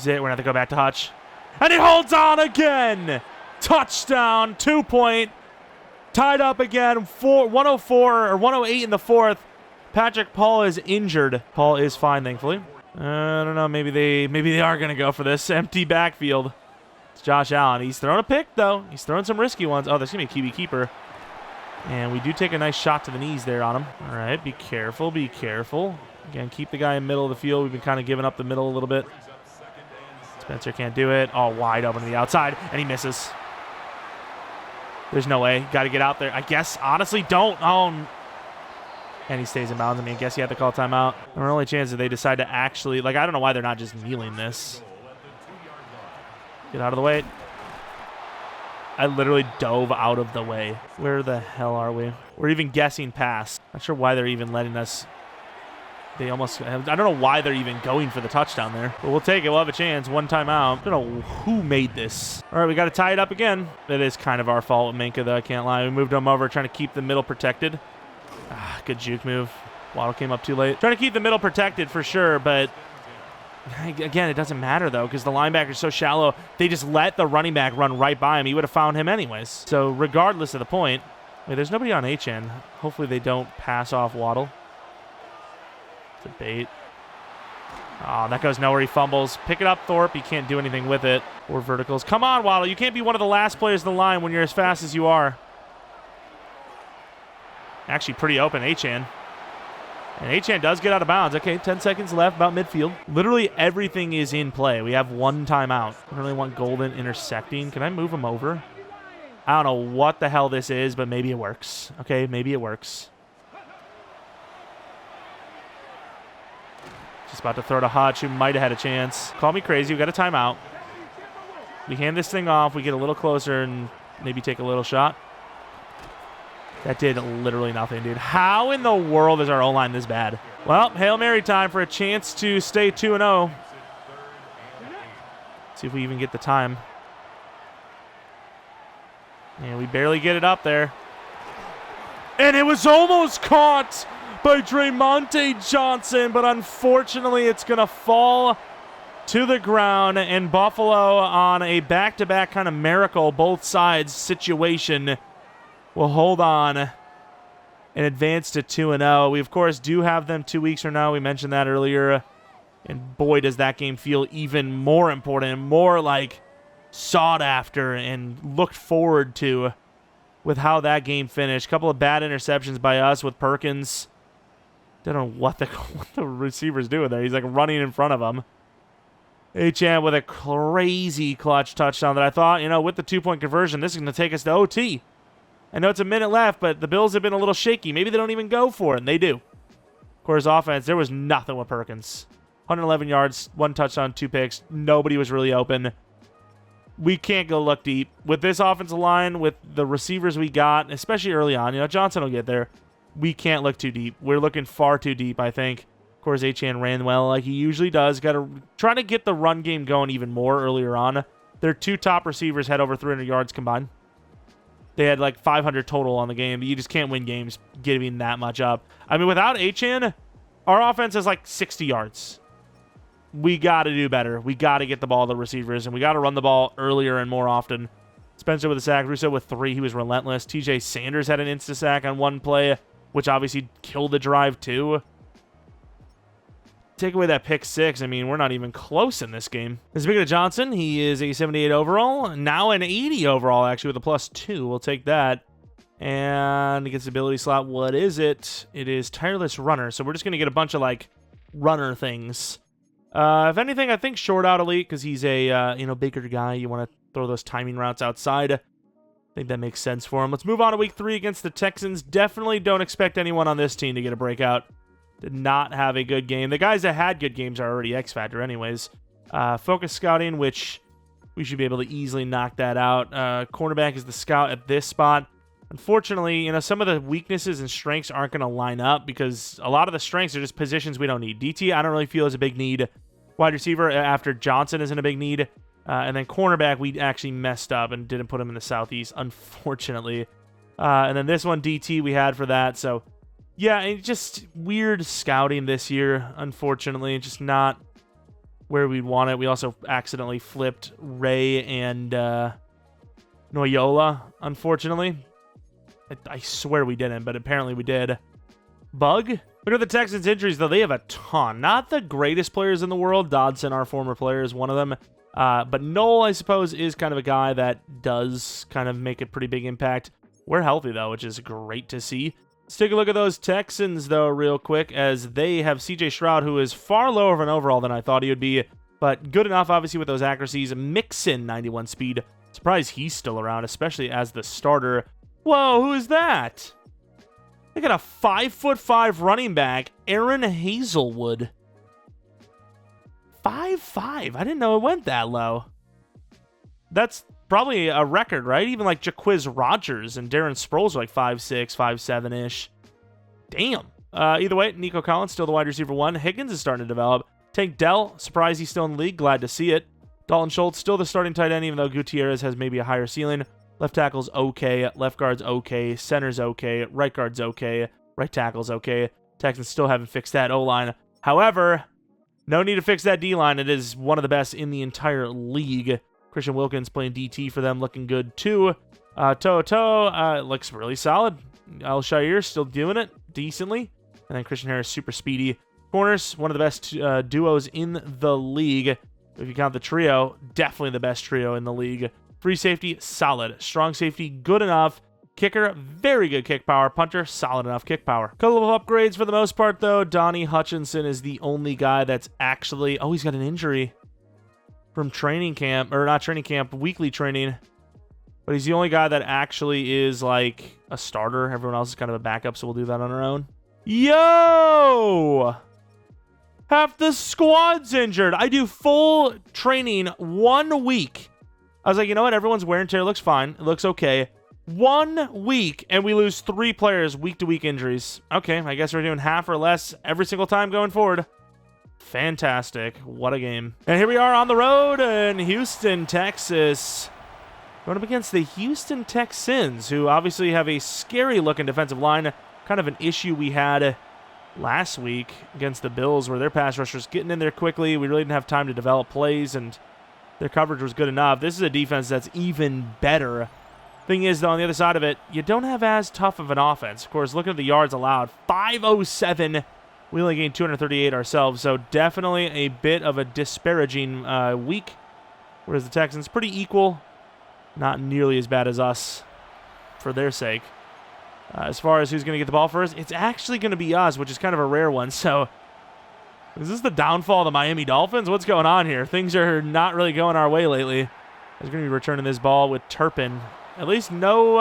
We're going to have to go back to Hutch. And he holds on again. Touchdown, 2-point. Tied up again, 104 or 108 in the fourth. Patrick Paul is injured. Paul is fine, thankfully. I don't know, maybe they are going to go for this empty backfield. It's Josh Allen. He's throwing a pick, though. He's throwing some risky ones. Oh, there's going to be a QB keeper. And we do take a nice shot to the knees there on him. All right, be careful, be careful. Again, keep the guy in the middle of the field. We've been kind of giving up the middle a little bit. Spencer can't do it. All wide open to the outside, and he misses. There's no way. Got to get out there. I guess, honestly, don't. Oh, and he stays in bounds. I mean, I guess you have to call timeout. The only chance that they decide to actually, like, I don't know why they're not just kneeling this. Get out of the way. I literally dove out of the way. Where the hell are we? We're even guessing pass. Not sure why they're even letting us. They almost, I don't know why they're even going for the touchdown there. But we'll take it. We'll have a chance. One timeout. I don't know who made this. All right, we got to tie it up again. It is kind of our fault with Minkah, though. I can't lie. We moved him over, trying to keep the middle protected. Good juke move. Waddle came up too late. Trying to keep the middle protected for sure, but again, it doesn't matter, though, because the linebacker's so shallow. They just let the running back run right by him. He would have found him anyways. So regardless of the point, wait, there's nobody on Achane. Hopefully they don't pass off Waddle. It's a bait. Oh, that goes nowhere. He fumbles. Pick it up, Thorpe. He can't do anything with it. Or verticals. Come on, Waddle. You can't be one of the last players in the line when you're as fast as you are. Actually pretty open, Achane. And Achane does get out of bounds. Okay, 10 seconds left, about midfield. Literally everything is in play. We have one timeout. I really want Golden intersecting. Can I move him over? I don't know what the hell this is, but maybe it works. Okay, maybe it works. Just about to throw to Hutch, who might have had a chance. Call me crazy. We got a timeout. We hand this thing off. We get a little closer and maybe take a little shot. That did literally nothing, dude. How in the world is our O-line this bad? Well, Hail Mary time for a chance to stay 2-0. See if we even get the time. And we barely get it up there. And it was almost caught by Dremonte Johnson, but unfortunately it's going to fall to the ground, and Buffalo on a back-to-back kind of miracle, both sides situation, will hold on and advance to 2-0. We, of course, do have them 2 weeks from now. We mentioned that earlier. And boy, does that game feel even more important and more like sought after and looked forward to with how that game finished. A couple of bad interceptions by us with Perkins. Don't know what the receiver's doing there. He's like running in front of him. Achane with a crazy clutch touchdown that I thought, with the 2-point conversion, this is going to take us to OT. I know it's a minute left, but the Bills have been a little shaky. Maybe they don't even go for it, and they do. Of course, offense, there was nothing with Perkins. 111 yards, 1 touchdown, 2 picks. Nobody was really open. We can't go look deep. With this offensive line, with the receivers we got, especially early on, Johnson will get there. We can't look too deep. We're looking far too deep, I think. Of course, Achane ran well like he usually does. Got to try to get the run game going even more earlier on. Their 2 top receivers had over 300 yards combined. They had like 500 total on the game, but you just can't win games giving that much up. I mean, without Achane, our offense is like 60 yards. We got to do better. We got to get the ball to the receivers, and we got to run the ball earlier and more often. Spencer with a sack, Russo with 3. He was relentless. TJ Sanders had an insta-sack on 1 play, which obviously killed the drive too. Take away that pick 6, I mean, we're not even close in this game. Speaking of Johnson, he is a 78 overall, now an 80 overall, actually, with a +2. We'll take that. And he gets the ability slot. What is it? It is Tireless Runner, so we're just going to get a bunch of, like, runner things. If anything, I think short out elite, because he's a, bigger guy. You want to throw those timing routes outside. I think that makes sense for him. Let's move on to week 3 against the Texans. Definitely don't expect anyone on this team to get a breakout. Did not have a good game. The guys that had good games are already X Factor anyways. Focus scouting, which we should be able to easily knock that out. Cornerback is the scout at this spot. Unfortunately, some of the weaknesses and strengths aren't going to line up because a lot of the strengths are just positions we don't need. DT, I don't really feel is a big need. Wide receiver after Johnson isn't a big need. And then cornerback, we actually messed up and didn't put him in the Southeast, unfortunately. And then this one, DT, we had for that. So, yeah, it's just weird scouting this year, unfortunately. Just not where we'd want it. We also accidentally flipped Ray and Noyola, unfortunately. I swear we didn't, but apparently we did. Bug? Look at the Texans' injuries, though. They have a ton. Not the greatest players in the world. Dodson, our former player, is one of them. But Noel, I suppose, is kind of a guy that does kind of make a pretty big impact. We're healthy, though, which is great to see. Let's take a look at those Texans, though, real quick, as they have C.J. Stroud, who is far lower of an overall than I thought he would be, but good enough, obviously, with those accuracies. Mixon, 91 speed. Surprised he's still around, especially as the starter. Whoa, who is that? They got a 5'5" running back, Aaron Hazelwood. 5'5". I didn't know it went that low. That's probably a record, right? Even like Jaquiz Rogers and Darren Sproles are like 5'6", 5'7"-ish. Damn. Either way, Nico Collins, still the wide receiver 1. Higgins is starting to develop. Tank Dell, surprised he's still in the league. Glad to see it. Dalton Schultz, still the starting tight end, even though Gutierrez has maybe a higher ceiling. Left tackle's okay. Left guard's okay. Center's okay. Right guard's okay. Right tackle's okay. Texans still haven't fixed that O-line. However, no need to fix that D-line. It is one of the best in the entire league. Christian Wilkins playing DT for them, looking good too. Toto looks really solid. Al-Shair still doing it decently. And then Christian Harris, super speedy. Corners, one of the best duos in the league. If you count the trio, definitely the best trio in the league. Free safety, solid. Strong safety, good enough. Kicker, very good kick power. Punter, solid enough kick power. Couple of upgrades for the most part, though. Donnie Hutchinson is the only guy that's actually... Oh, he's got an injury from training camp. Or not training camp, weekly training. But he's the only guy that actually is, like, a starter. Everyone else is kind of a backup, so we'll do that on our own. Yo! Half the squad's injured. I do full training 1 week. I was like, you know what? Everyone's wear and tear looks fine. It looks okay. 1 week, and we lose 3 players week-to-week injuries. Okay, I guess we're doing half or less every single time going forward. Fantastic. What a game. And here we are on the road in Houston, Texas. Going up against the Houston Texans, who obviously have a scary-looking defensive line. Kind of an issue we had last week against the Bills, where their pass rushers getting in there quickly. We really didn't have time to develop plays, and their coverage was good enough. This is a defense that's even better. Thing is, though, on the other side of it, you don't have as tough of an offense. Of course, looking at the yards allowed, 507. We only gained 238 ourselves, so definitely a bit of a disparaging week. Whereas the Texans, pretty equal. Not nearly as bad as us, for their sake. As far as who's going to get the ball first, it's actually going to be us, which is kind of a rare one. So, is this the downfall of the Miami Dolphins? What's going on here? Things are not really going our way lately. I was going to be returning this ball with Turpin. At least no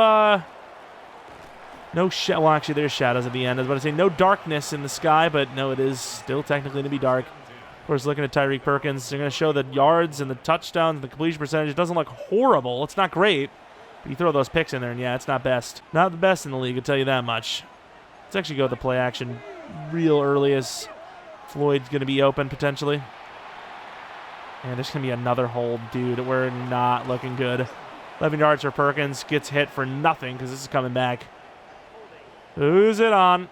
well, actually, there's shadows at the end. I was about to say no darkness in the sky, but no, it is still technically going to be dark. Of course, looking at Tyreek Perkins, they're going to show the yards and the touchdowns and the completion percentage. It doesn't look horrible. It's not great. But you throw those picks in there, and yeah, it's not best. Not the best in the league, I'll tell you that much. Let's actually go with the play action real early as Floyd's going to be open, potentially. And there's going to be another hold, dude. We're not looking good. 11 yards for Perkins. Gets hit for nothing because this is coming back. Who's it on?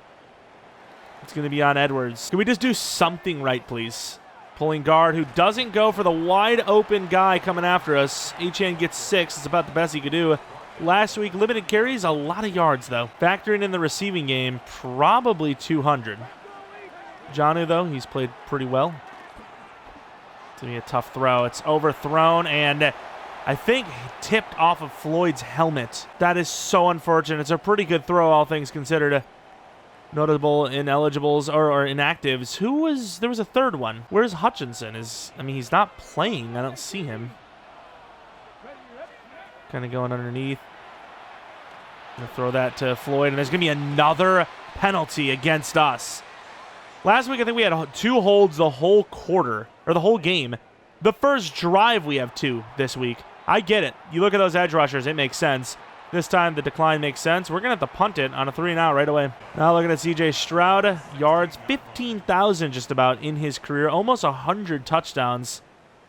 It's going to be on Edwards. Can we just do something right, please? Pulling guard who doesn't go for the wide open guy coming after us. Achane gets 6. It's about the best he could do. Last week, limited carries, a lot of yards, though. Factoring in the receiving game, probably 200. Jonnu, though, he's played pretty well. It's going to be a tough throw. It's overthrown, and I think tipped off of Floyd's helmet. That is so unfortunate. It's a pretty good throw, all things considered. Notable ineligibles or inactives. There was a third one. Where's Hutchinson? He's not playing. I don't see him. Kind of going underneath. Gonna throw that to Floyd, and there's gonna be another penalty against us. Last week, I think we had 2 holds the whole quarter, or the whole game. The first drive, we have 2 this week. I get it. You look at those edge rushers, it makes sense. This time, the decline makes sense. We're going to have to punt it on a 3-and-out right away. Now looking at C.J. Stroud. Yards, 15,000 just about in his career. Almost 100 touchdowns.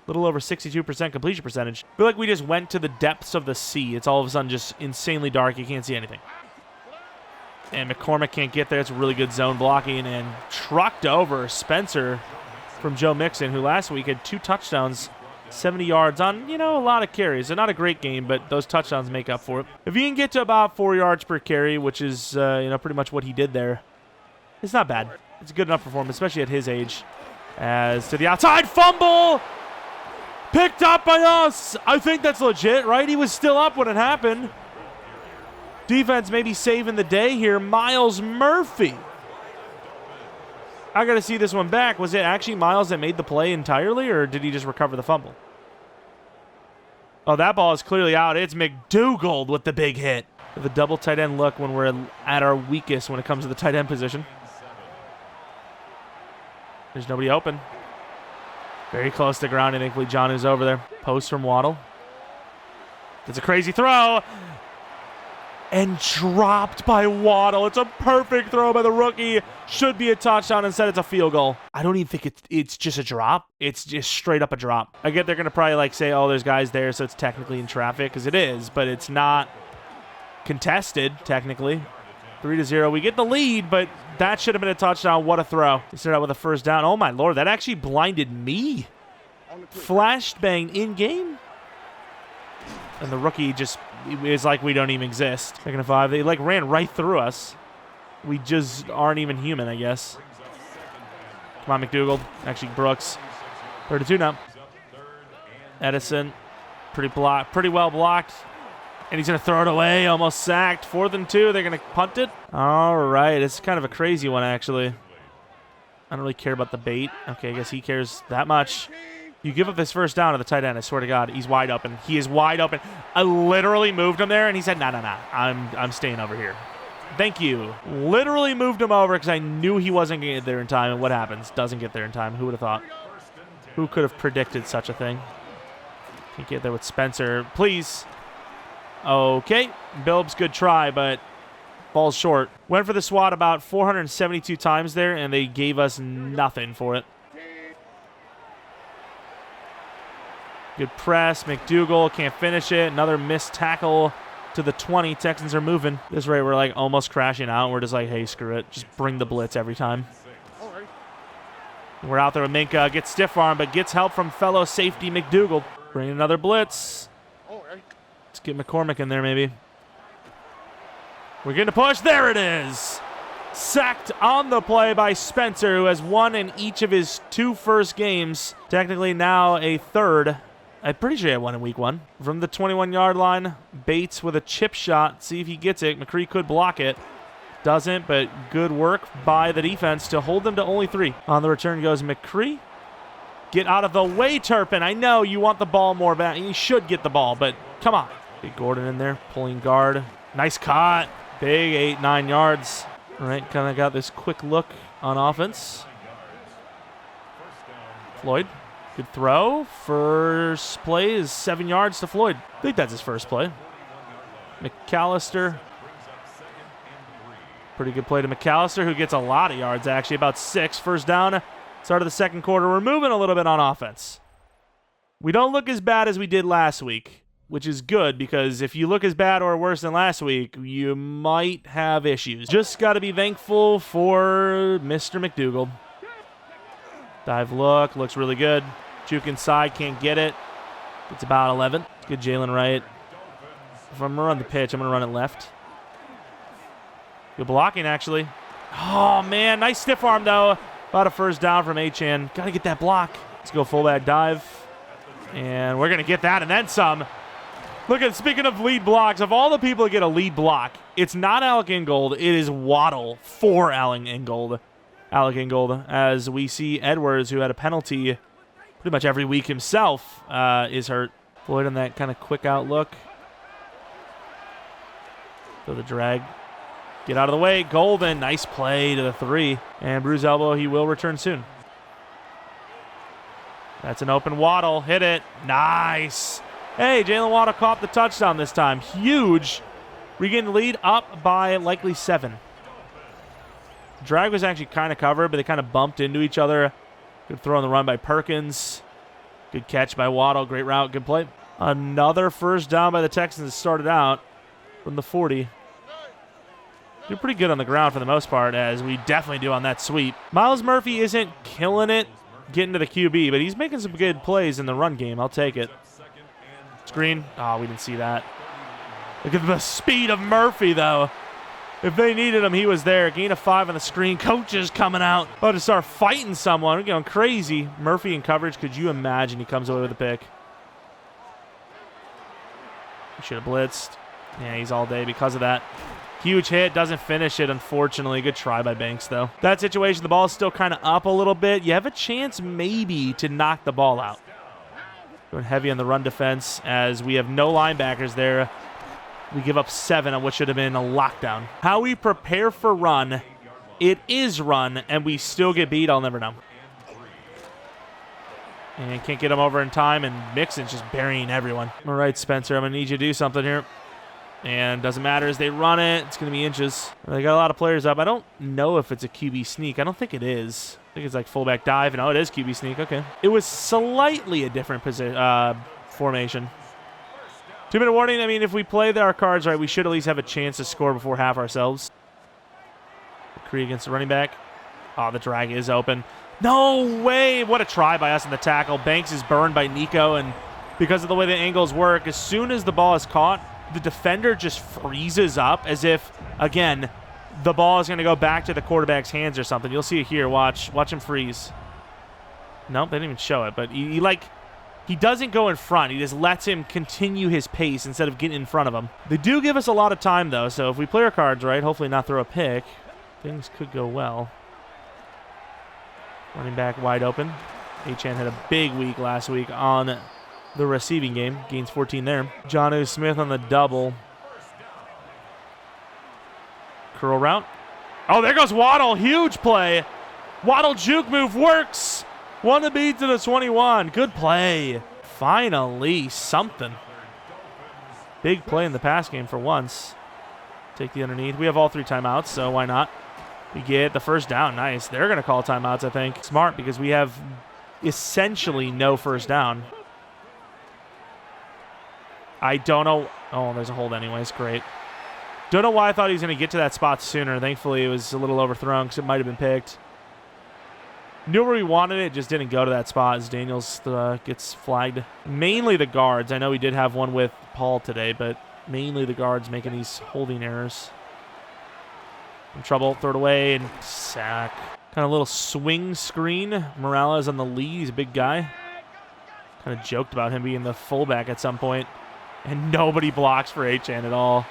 little over 62% completion percentage. I feel like we just went to the depths of the sea. It's all of a sudden just insanely dark. You can't see anything. And McCormick can't get there. It's really good zone blocking and trucked over Spencer from Joe Mixon, who last week had 2 touchdowns, 70 yards on, a lot of carries. So not a great game, but those touchdowns make up for it. If he can get to about 4 yards per carry, which is, pretty much what he did there, it's not bad. It's a good enough performance, especially at his age. As to the outside, fumble! Picked up by us! I think that's legit, right? He was still up when it happened. Defense maybe saving the day here. Miles Murphy. I got to see this one back. Was it actually Miles that made the play entirely, or did he just recover the fumble? Oh, that ball is clearly out. It's McDougald with the big hit. The double tight end look when we're at our weakest when it comes to the tight end position. There's nobody open. Very close to ground, and thankfully John's over there. Post from Waddle. It's a crazy throw. And dropped by Waddle. It's a perfect throw by the rookie. Should be a touchdown. Instead, it's a field goal. I don't even think it's just a drop. It's just straight up a drop. I get they're going to probably say, oh, there's guys there, so it's technically in traffic, because it is, but it's not contested, technically. 3-0. We get the lead, but that should have been a touchdown. What a throw. They started out with a first down. Oh, my Lord. That actually blinded me. Flashed bang in-game. And the rookie just is like we don't even exist. Second and 5. They ran right through us. We just aren't even human, I guess. Come on, McDougald. Actually, Brooks. 32 now. Edison. Pretty well blocked. And he's going to throw it away. Almost sacked. 4th and 2. They're going to punt it. All right. It's kind of a crazy one, actually. I don't really care about the bait. Okay, I guess he cares that much. You give up this first down to the tight end. I swear to God, he's wide open. He is wide open. I literally moved him there, and he said, nah. I'm staying over here. Thank you. Literally moved him over because I knew he wasn't going to get there in time. And what happens? Doesn't get there in time. Who would have thought? Who could have predicted such a thing? Can't get there with Spencer. Please. Okay. Bilbs, good try, but falls short. Went for the swat about 472 times there, and they gave us nothing for it. Good press. McDougald can't finish it. Another missed tackle to the 20. Texans are moving. This rate, we're almost crashing out. We're just hey, screw it. Just bring the blitz every time. We're out there with Minka. Gets stiff arm, but gets help from fellow safety McDougald. Bring another blitz. Let's get McCormick in there, maybe. We're getting a push. There it is. Sacked on the play by Spencer, who has won in each of his 2 first games. Technically now a third. I'm pretty sure he had one in week 1. From the 21-yard line, Bates with a chip shot. See if he gets it. McCree could block it. Doesn't, but good work by the defense to hold them to only 3. On the return goes McCree. Get out of the way, Turpin. I know you want the ball more back. You should get the ball, but come on. Big Gordon in there, pulling guard. Nice cut. Big 8-9 yards. All right, kind of got this quick look on offense. Floyd. Good throw. First play is 7 yards to Floyd. I think that's his first play. McAllister. Pretty good play to McAllister, who gets a lot of yards, actually. About 6. First down. Start of the second quarter. We're moving a little bit on offense. We don't look as bad as we did last week, which is good, because if you look as bad or worse than last week, you might have issues. Just got to be thankful for Mr. McDougald. Dive look. Looks really good. Juke inside, can't get it. It's about 11. Good Jalen Wright. If I'm going to run the pitch, I'm going to run it left. Good blocking, actually. Oh, man. Nice stiff arm, though. About a first down from Achane. Got to get that block. Let's go fullback dive. And we're going to get that and then some. Look at, speaking of lead blocks, of all the people that get a lead block, it's not Alec Ingold. It is Waddle for Alec Ingold, as we see Edwards, who had a penalty pretty much every week himself, is hurt. Floyd on that kind of quick out look. So the drag. Get out of the way. Golden. Nice play to the 3. And bruised elbow. He will return soon. That's an open Waddle. Hit it. Nice. Hey, Jalen Waddle caught the touchdown this time. Huge. Regain the lead up by likely 7. Drag was actually kind of covered, but they kind of bumped into each other. Good throw on the run by Perkins. Good catch by Waddle. Great route. Good play. Another first down by the Texans started out from the 40. They're pretty good on the ground for the most part, as we definitely do on that sweep. Myles Murphy isn't killing it getting to the QB, but he's making some good plays in the run game. I'll take it. Screen. Oh, we didn't see that. Look at the speed of Murphy, though. If they needed him, he was there. Gain of 5 on the screen. Coaches coming out. About to start fighting someone. We're going crazy. Murphy in coverage. Could you imagine he comes away with a pick? He should have blitzed. Yeah, he's all day because of that. Huge hit. Doesn't finish it, unfortunately. Good try by Banks, though. That situation, the ball is still kind of up a little bit. You have a chance maybe to knock the ball out. Going heavy on the run defense as we have no linebackers there. We give up 7 on what should have been a lockdown. How we prepare for run, it is run, and we still get beat. I'll never know. And can't get him over in time, and Mixon's just burying everyone. All right, Spencer, I'm going to need you to do something here. And doesn't matter as they run it. It's going to be inches. They got a lot of players up. I don't know if it's a QB sneak. I don't think it is. I think it's like fullback dive. No, it is QB sneak. Okay. It was slightly a different formation. 2-minute warning. I mean, if we play our cards right, we should at least have a chance to score before half ourselves. McCree against the running back. Oh, the drag is open. No way. What a try by us in the tackle. Banks is burned by Nico, and because of the way the angles work, as soon as the ball is caught, the defender just freezes up as if, again, the ball is going to go back to the quarterback's hands or something. You'll see it here. Watch him freeze. Nope, they didn't even show it, but he doesn't go in front. He just lets him continue his pace instead of getting in front of him. They do give us a lot of time, though, so if we play our cards right, hopefully not throw a pick, things could go well. Running back wide open. Achane had a big week last week on the receiving game. Gains 14 there. Jonnu Smith on the double. Curl route. Oh, there goes Waddle. Huge play. Waddle juke move works. One to beat to the 21. Good play. Finally, something. Big play in the pass game for once. Take the underneath. We have all 3 timeouts, so why not? We get the first down. Nice. They're going to call timeouts, I think. Smart, because we have essentially no first down. I don't know. Oh, there's a hold anyways. Great. Don't know why I thought he was going to get to that spot sooner. Thankfully, it was a little overthrown because it might have been picked. Knew where we wanted it, just didn't go to that spot as Daniels gets flagged. Mainly the guards. I know we did have one with Paul today, but mainly the guards making these holding errors. In trouble, throw it away, and sack. Kind of a little swing screen. Morales on the lead. He's a big guy. Kind of joked about him being the fullback at some point. And nobody blocks for Achane at all.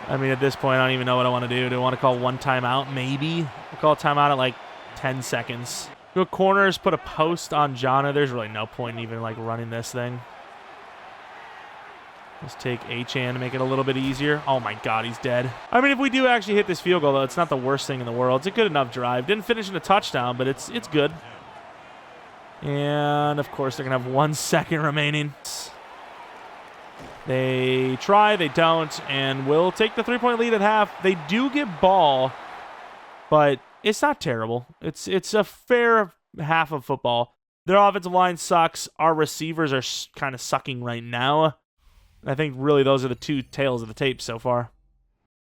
I mean, at this point, I don't even know what I want to do. Do I want to call one timeout? Maybe. We'll call a timeout at like 10 seconds. Go corners, put a post on Jana. There's really no point in even like running this thing. Let's take Achane to make it a little bit easier. Oh my God, he's dead. I mean, if we do actually hit this field goal, though, it's not the worst thing in the world. It's a good enough drive. Didn't finish in a touchdown, but it's good. And of course, they're gonna have 1 second remaining. They try, they don't, and will take the 3-point lead at half. They do get ball, but it's not terrible. It's a fair half of football. Their offensive line sucks. Our receivers are kind of sucking right now. I think really those are the 2 tails of the tape so far.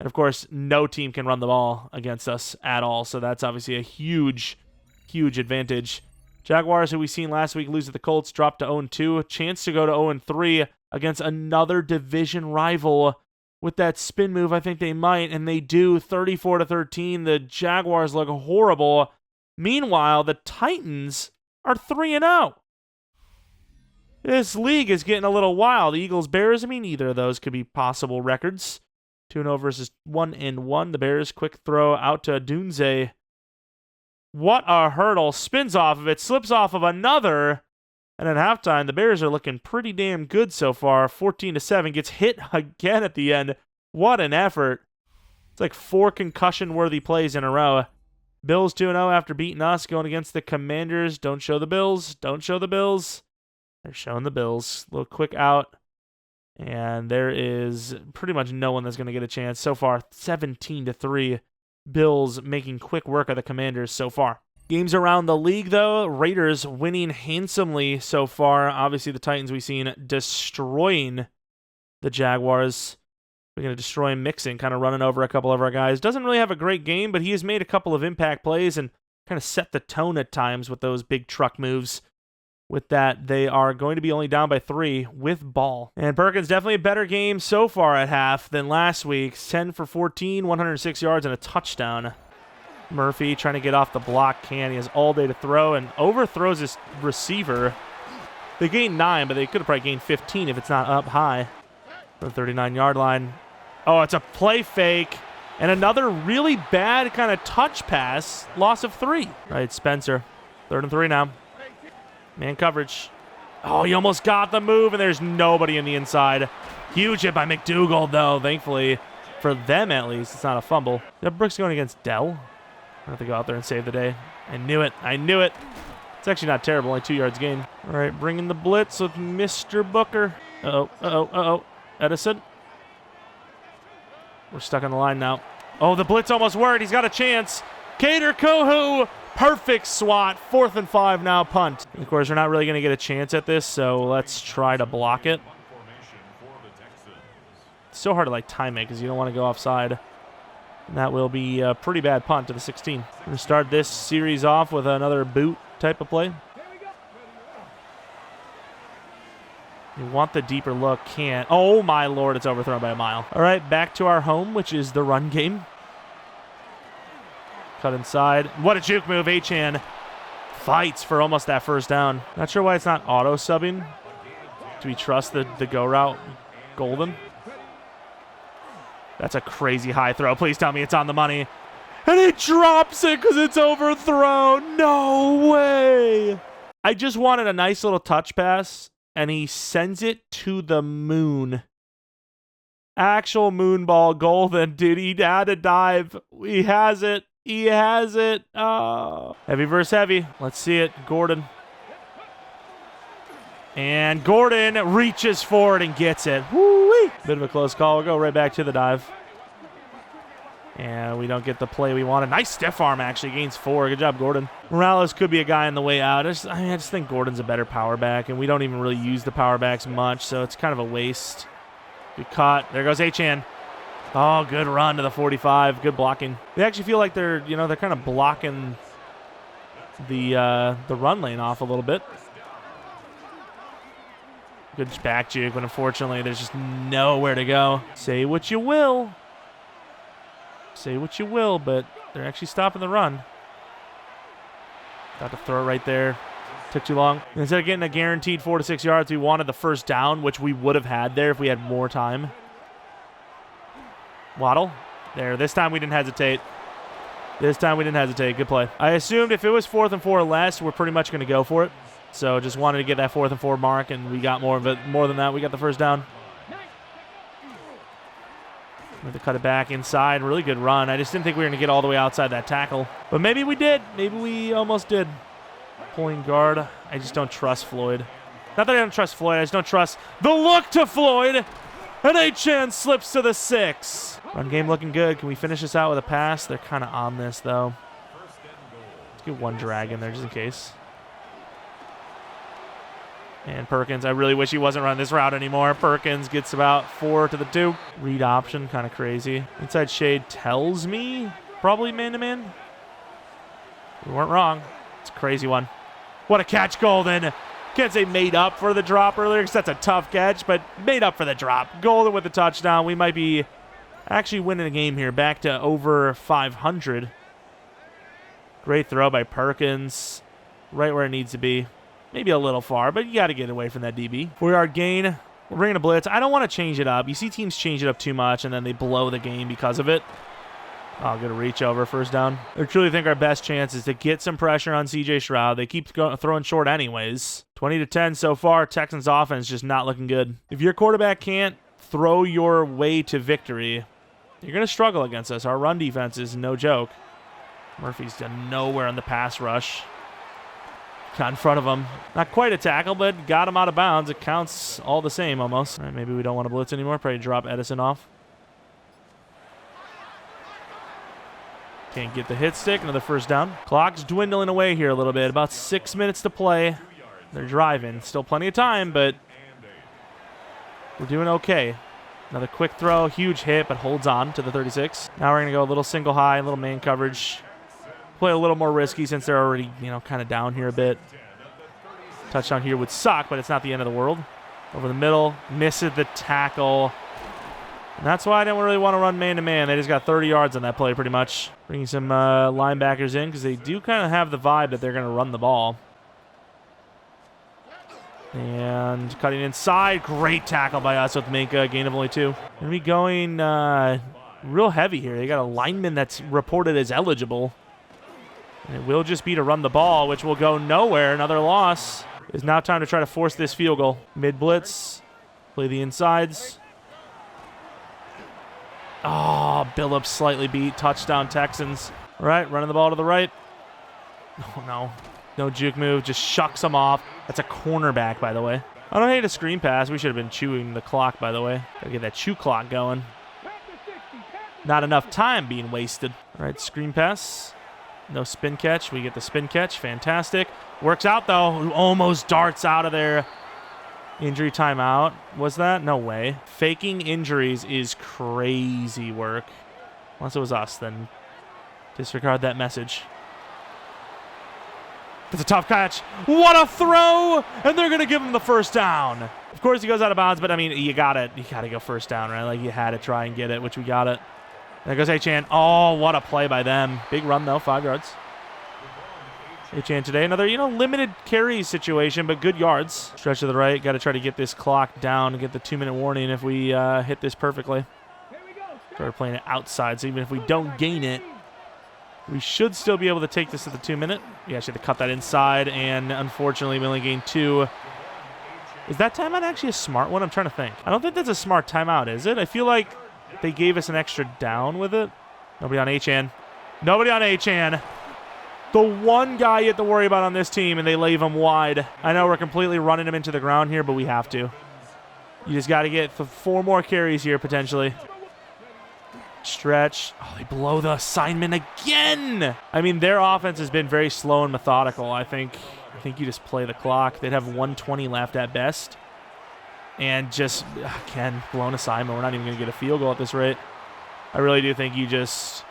And of course, no team can run the ball against us at all, so that's obviously a huge, huge advantage. Jaguars, who we seen last week lose to the Colts, dropped to 0-2. A chance to go to 0-3 against another division rival. With that spin move, I think they might, and they do. 34-13. The Jaguars look horrible. Meanwhile, the Titans are 3-0. This league is getting a little wild. The Eagles, Bears, I mean, either of those could be possible records. 2-0 versus 1-1. The Bears, quick throw out to Dunze. What a hurdle. Spins off of it, slips off of another. And at halftime, the Bears are looking pretty damn good so far. 14-7. Gets hit again at the end. What an effort. It's like 4 concussion-worthy plays in a row. Bills 2-0 after beating us, going against the Commanders. Don't show the Bills. Don't show the Bills. They're showing the Bills. A little quick out. And there is pretty much no one that's going to get a chance. So far, 17-3. Bills making quick work of the Commanders so far. Games around the league, though. Raiders winning handsomely so far. Obviously, the Titans we've seen destroying the Jaguars. We're going to destroy Mixon, kind of running over a couple of our guys. Doesn't really have a great game, but he has made a couple of impact plays and kind of set the tone at times with those big truck moves. With that, they are going to be only down by 3 with ball. And Perkins, definitely a better game so far at half than last week's. 10 for 14, 106 yards, and a touchdown. Murphy trying to get off the block. He has all day to throw and overthrows his receiver. They gained 9, but they could have probably gained 15 if it's not up high. From the 39-yard line. Oh, it's a play fake. And another really bad kind of touch pass. Loss of 3. Right, Spencer. 3rd and 3 now. Man coverage. Oh, he almost got the move, and there's nobody in the inside. Huge hit by McDougal, though. Thankfully, for them at least, it's not a fumble. Brooks going against Dell. I have to go out there and save the day. I knew it. I knew it. It's actually not terrible. Only 2 yards gain. All right, bringing the blitz with Mr. Booker. Uh-oh, uh-oh, uh-oh. Edison. We're stuck on the line now. Oh, the blitz almost worked. He's got a chance. Kader Kohu. Perfect swat. 4th and 5 now, punt. And of course, we're not really going to get a chance at this, so let's try to block it. It's so hard to time it because you don't want to go offside. And that will be a pretty bad punt to the 16. We're going to start this series off with another boot type of play. You want the deeper look, can't. Oh, my Lord, it's overthrown by a mile. All right, back to our home, which is the run game. Cut inside. What a juke move. Achane fights for almost that first down. Not sure why it's not auto-subbing. Do we trust the go route? Golden. That's a crazy high throw. Please tell me it's on the money. And he drops it because it's overthrown. No way. I just wanted a nice little touch pass, and he sends it to the moon. Actual moon ball. Golden, dude. He had a dive. He has it. He has it. Oh. Heavy versus heavy. Let's see it. Gordon. And Gordon reaches forward and gets it. Woo-wee. Bit of a close call. We'll go right back to the dive. And we don't get the play we wanted. Nice stiff arm, actually. Gains 4. Good job, Gordon. Morales could be a guy on the way out. I just think Gordon's a better power back, and we don't even really use the power backs much, so it's kind of a waste. Good cut. There goes Achane. Oh, good run to the 45. Good blocking. They actually feel like they're kind of blocking the run lane off a little bit. Good back juke, but unfortunately, there's just nowhere to go. Say what you will. Say what you will, but they're actually stopping the run. Got to throw it right there. Took too long. Instead of getting a guaranteed 4 to 6 yards, we wanted the first down, which we would have had there if we had more time. Waddle. There. This time we didn't hesitate. This time we didn't hesitate. Good play. I assumed if it was 4th and 4 or less, we're pretty much going to go for it. So just wanted to get that 4th and 4 mark, and we got more of it. More than that, we got the first down. We had to cut it back inside. Really good run. I just didn't think we were going to get all the way outside that tackle. But maybe we did. Maybe we almost did. Pulling guard. I just don't trust Floyd. Not that I don't trust Floyd. I just don't trust the look to Floyd. And Achane slips to the 6. Run game looking good. Can we finish this out with a pass? They're kind of on this, though. Let's get one drag in there just in case. And Perkins, I really wish he wasn't running this route anymore. Perkins gets about 4 to the 2. Read option, kind of crazy. Inside shade tells me probably man-to-man. We weren't wrong. It's a crazy one. What a catch, Golden. Can't say made up for the drop earlier because that's a tough catch, but made up for the drop. Golden with the touchdown. We might be actually winning the game here. Back to over 500. Great throw by Perkins. Right where it needs to be. Maybe a little far, but you got to get away from that DB. 4-yard gain. We're bringing a blitz. I don't want to change it up. You see teams change it up too much, and then they blow the game because of it. Oh, good reach over, first down. I truly think our best chance is to get some pressure on C.J. Stroud. They keep throwing short anyways. 20-10 so far. Texans offense just not looking good. If your quarterback can't throw your way to victory, you're going to struggle against us. Our run defense is no joke. Murphy's done nowhere on the pass rush. Got in front of him. Not quite a tackle, but got him out of bounds. It counts all the same almost. All right, maybe we don't want to blitz anymore. Probably drop Edison off. Can't get the hit stick. Another first down. Clock's dwindling away here a little bit. About 6 minutes to play. They're driving. Still plenty of time, but we're doing okay. Another quick throw. Huge hit, but holds on to the 36. Now we're going to go a little single high, a little man coverage. Play a little more risky since they're already, kind of down here a bit. Touchdown here would suck, but it's not the end of the world. Over the middle. Misses the tackle. And that's why I didn't really want to run man-to-man. They just got 30 yards on that play pretty much. Bringing some linebackers in because they do kind of have the vibe that they're going to run the ball. And cutting inside. Great tackle by us with Minka. Gain of only 2. Going to be going real heavy here. They got a lineman that's reported as eligible. And it will just be to run the ball, which will go nowhere. Another loss. It's now time to try to force this field goal. Mid-blitz. Play the insides. Oh, Billups slightly beat. Touchdown, Texans. All right, running the ball to the right. Oh, no. No juke move. Just shucks him off. That's a cornerback, by the way. I don't hate a screen pass. We should have been chewing the clock, by the way. Gotta get that chew clock going. Not enough time being wasted. All right, screen pass. No spin catch. We get the spin catch. Fantastic. Works out, though. Almost darts out of there. Injury timeout. Was that? No way. Faking injuries is crazy work. Unless it was us, then disregard that message. That's a tough catch. What a throw! And they're going to give him the first down. Of course, he goes out of bounds, but, I mean, you got to go first down, right? Like, you had to try and get it, which we got it. There goes H-Chan. Oh, what a play by them. Big run, though. 5 yards. H-Chan today. Another, limited carry situation, but good yards. Stretch to the right. Got to try to get this clock down and get the 2-minute warning if we hit this perfectly. Start playing it outside, so even if we don't gain it, we should still be able to take this at the 2-minute. We actually had to cut that inside, and unfortunately, we only gained 2. Is that timeout actually a smart one? I'm trying to think. I don't think that's a smart timeout, is it? I feel like they gave us an extra down with it. Nobody on H-Chan. Nobody on H-Chan. The one guy you have to worry about on this team, and they leave him wide. I know we're completely running him into the ground here, but we have to. You just got to get 4 more carries here, potentially. Stretch. Oh, they blow the assignment again. I mean, their offense has been very slow and methodical. I think you just play the clock. They'd have 120 left at best. And just, again, blown assignment. We're not even going to get a field goal at this rate. I really do think you just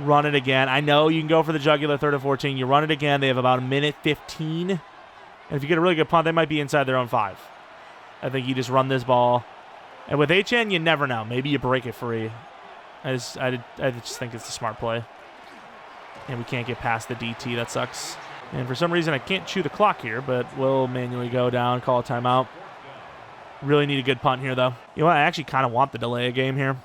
run it again. I know you can go for the jugular 3rd and 14. You run it again. They have about 1:15. And if you get a really good punt, they might be inside their own 5. I think you just run this ball. And with HN, you never know. Maybe you break it free. I just think it's a smart play. And we can't get past the DT. That sucks. And for some reason, I can't chew the clock here, but we'll manually go down, call a timeout. Really need a good punt here, though. You know what? I actually kind of want the delay a game here.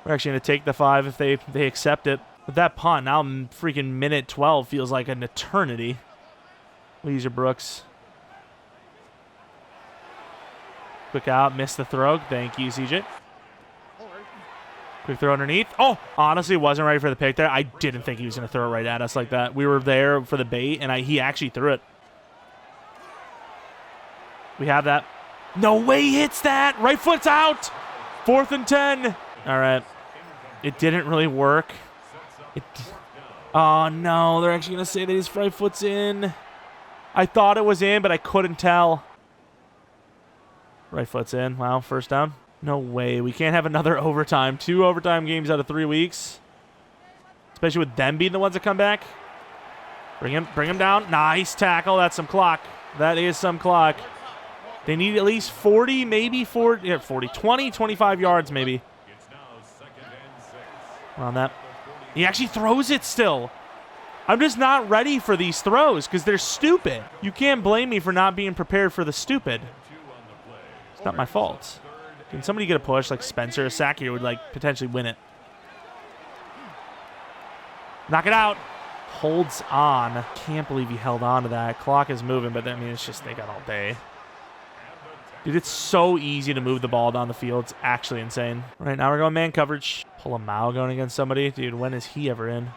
We're actually going to take the 5 if they accept it. With that punt, now freaking minute 12 feels like an eternity. Weezer Brooks. Quick out, missed the throw. Thank you, CJ. Quick throw underneath. Oh, honestly, wasn't ready for the pick there. I didn't think he was going to throw it right at us like that. We were there for the bait, and he actually threw it. We have that. No way he hits that. Right foot's out. 4th and 10. All right. It didn't really work. Oh, no. They're actually going to say that his right foot's in. I thought it was in, but I couldn't tell. Right foot's in. Wow, first down. No way. We can't have another overtime. 2 overtime games out of 3 weeks. Especially with them being the ones that come back. Bring him down. Nice tackle. That's some clock. That is some clock. They need at least 40, maybe 40, 20, 25 yards maybe. On that. He actually throws it still. I'm just not ready for these throws because they're stupid. You can't blame me for not being prepared for the stupid. It's not my fault. Can somebody get a push like Spencer? A sack here would like potentially win it. Knock it out. Holds on. Can't believe he held on to that. Clock is moving, but I mean, it's just they got all day. Dude, it's so easy to move the ball down the field. It's actually insane. All right, now we're going man coverage. Pull a Mao going against somebody. Dude, when is he ever in?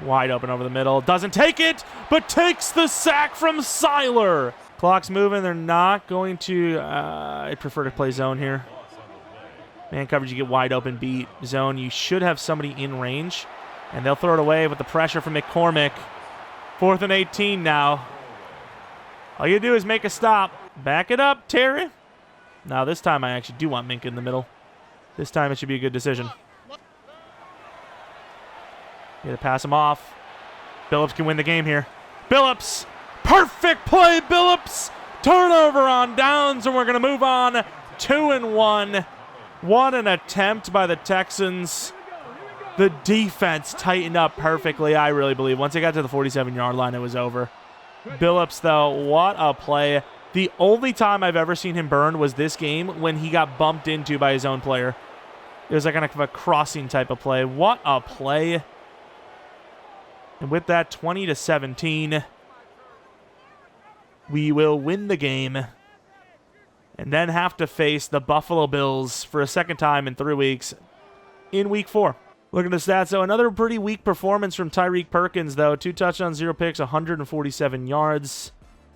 Wide open over the middle. Doesn't take it, but takes the sack from Seiler. Clock's moving. They're not going to... I'd prefer to play zone here. Man coverage, you get wide open beat. Zone, you should have somebody in range. And they'll throw it away with the pressure from McCormick. 4th and 18 now. All you do is make a stop. Back it up, Terry. Now this time I actually do want Mink in the middle. This time it should be a good decision. You gotta pass him off. Billups can win the game here. Billups! Perfect play, Billups! Turnover on downs, and we're gonna move on. 2-1. What an attempt by the Texans. The defense tightened up perfectly, I really believe. Once they got to the 47-yard line, it was over. Billups, though, what a play. The only time I've ever seen him burned was this game when he got bumped into by his own player. It was like kind of a crossing type of play. What a play. And with that, 20-17, we will win the game and then have to face the Buffalo Bills for a second time in 3 weeks in Week 4. Look at the stats, though. Another pretty weak performance from Tyreek Perkins, though. 2 touchdowns, 0 picks, 147 yards.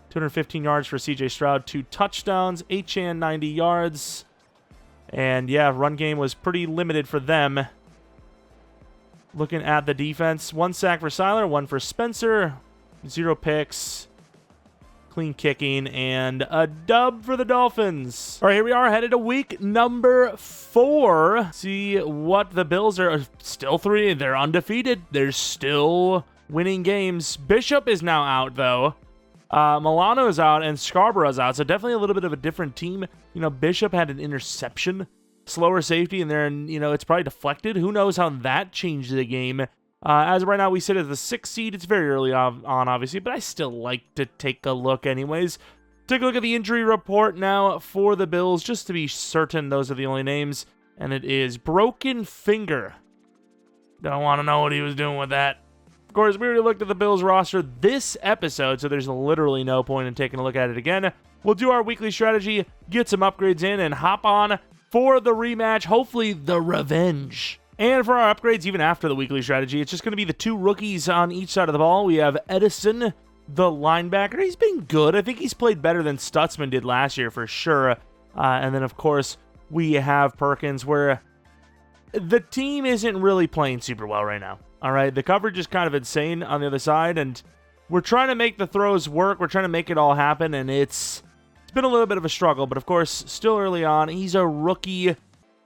215 yards for C.J. Stroud. 2 touchdowns, Achane 90 yards. And, yeah, run game was pretty limited for them. Looking at the defense, 1 sack for Seiler, 1 for Spencer. 0 picks. Clean kicking, and a dub for the Dolphins. All right, here we are, headed to week number 4. See what the Bills are. Still 3. They're undefeated. They're still winning games. Bishop is now out, though. Milano is out, and Scarborough's out, so definitely a little bit of a different team. You know, Bishop had an interception, slower safety, and then, you know, it's probably deflected. Who knows how that changed the game. As of right now, we sit as the 6th seed. It's very early on, obviously, but I still like to take a look anyways. Take a look at the injury report now for the Bills, just to be certain those are the only names. And it is broken finger. Don't want to know what he was doing with that. Of course, we already looked at the Bills roster this episode, so there's literally no point in taking a look at it again. We'll do our weekly strategy, get some upgrades in, and hop on for the rematch, hopefully the revenge. And for our upgrades, even after the weekly strategy, it's just going to be the 2 rookies on each side of the ball. We have Edison, the linebacker. He's been good. I think he's played better than Stutzman did last year for sure. And then, of course, we have Perkins, where the team isn't really playing super well right now. All right, the coverage is kind of insane on the other side, and we're trying to make the throws work. We're trying to make it all happen, and it's been a little bit of a struggle. But, of course, still early on. He's a rookie.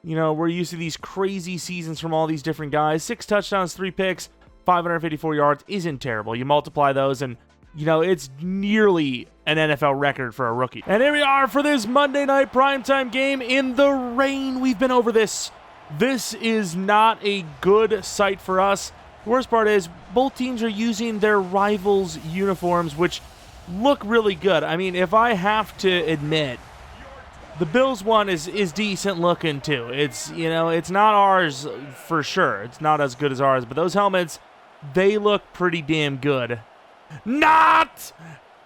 You know, we're used to these crazy seasons from all these different guys. 6 touchdowns, 3 picks, 554 yards isn't terrible. You multiply those, and, you know, it's nearly an NFL record for a rookie. And here we are for this Monday night primetime game in the rain. We've been over this. This is not a good sight for us. The worst part is both teams are using their rivals' uniforms, which look really good. I mean, if I have to admit, the Bills one is decent looking too. It's, you know, it's not ours for sure. It's not as good as ours, but those helmets, they look pretty damn good. Not!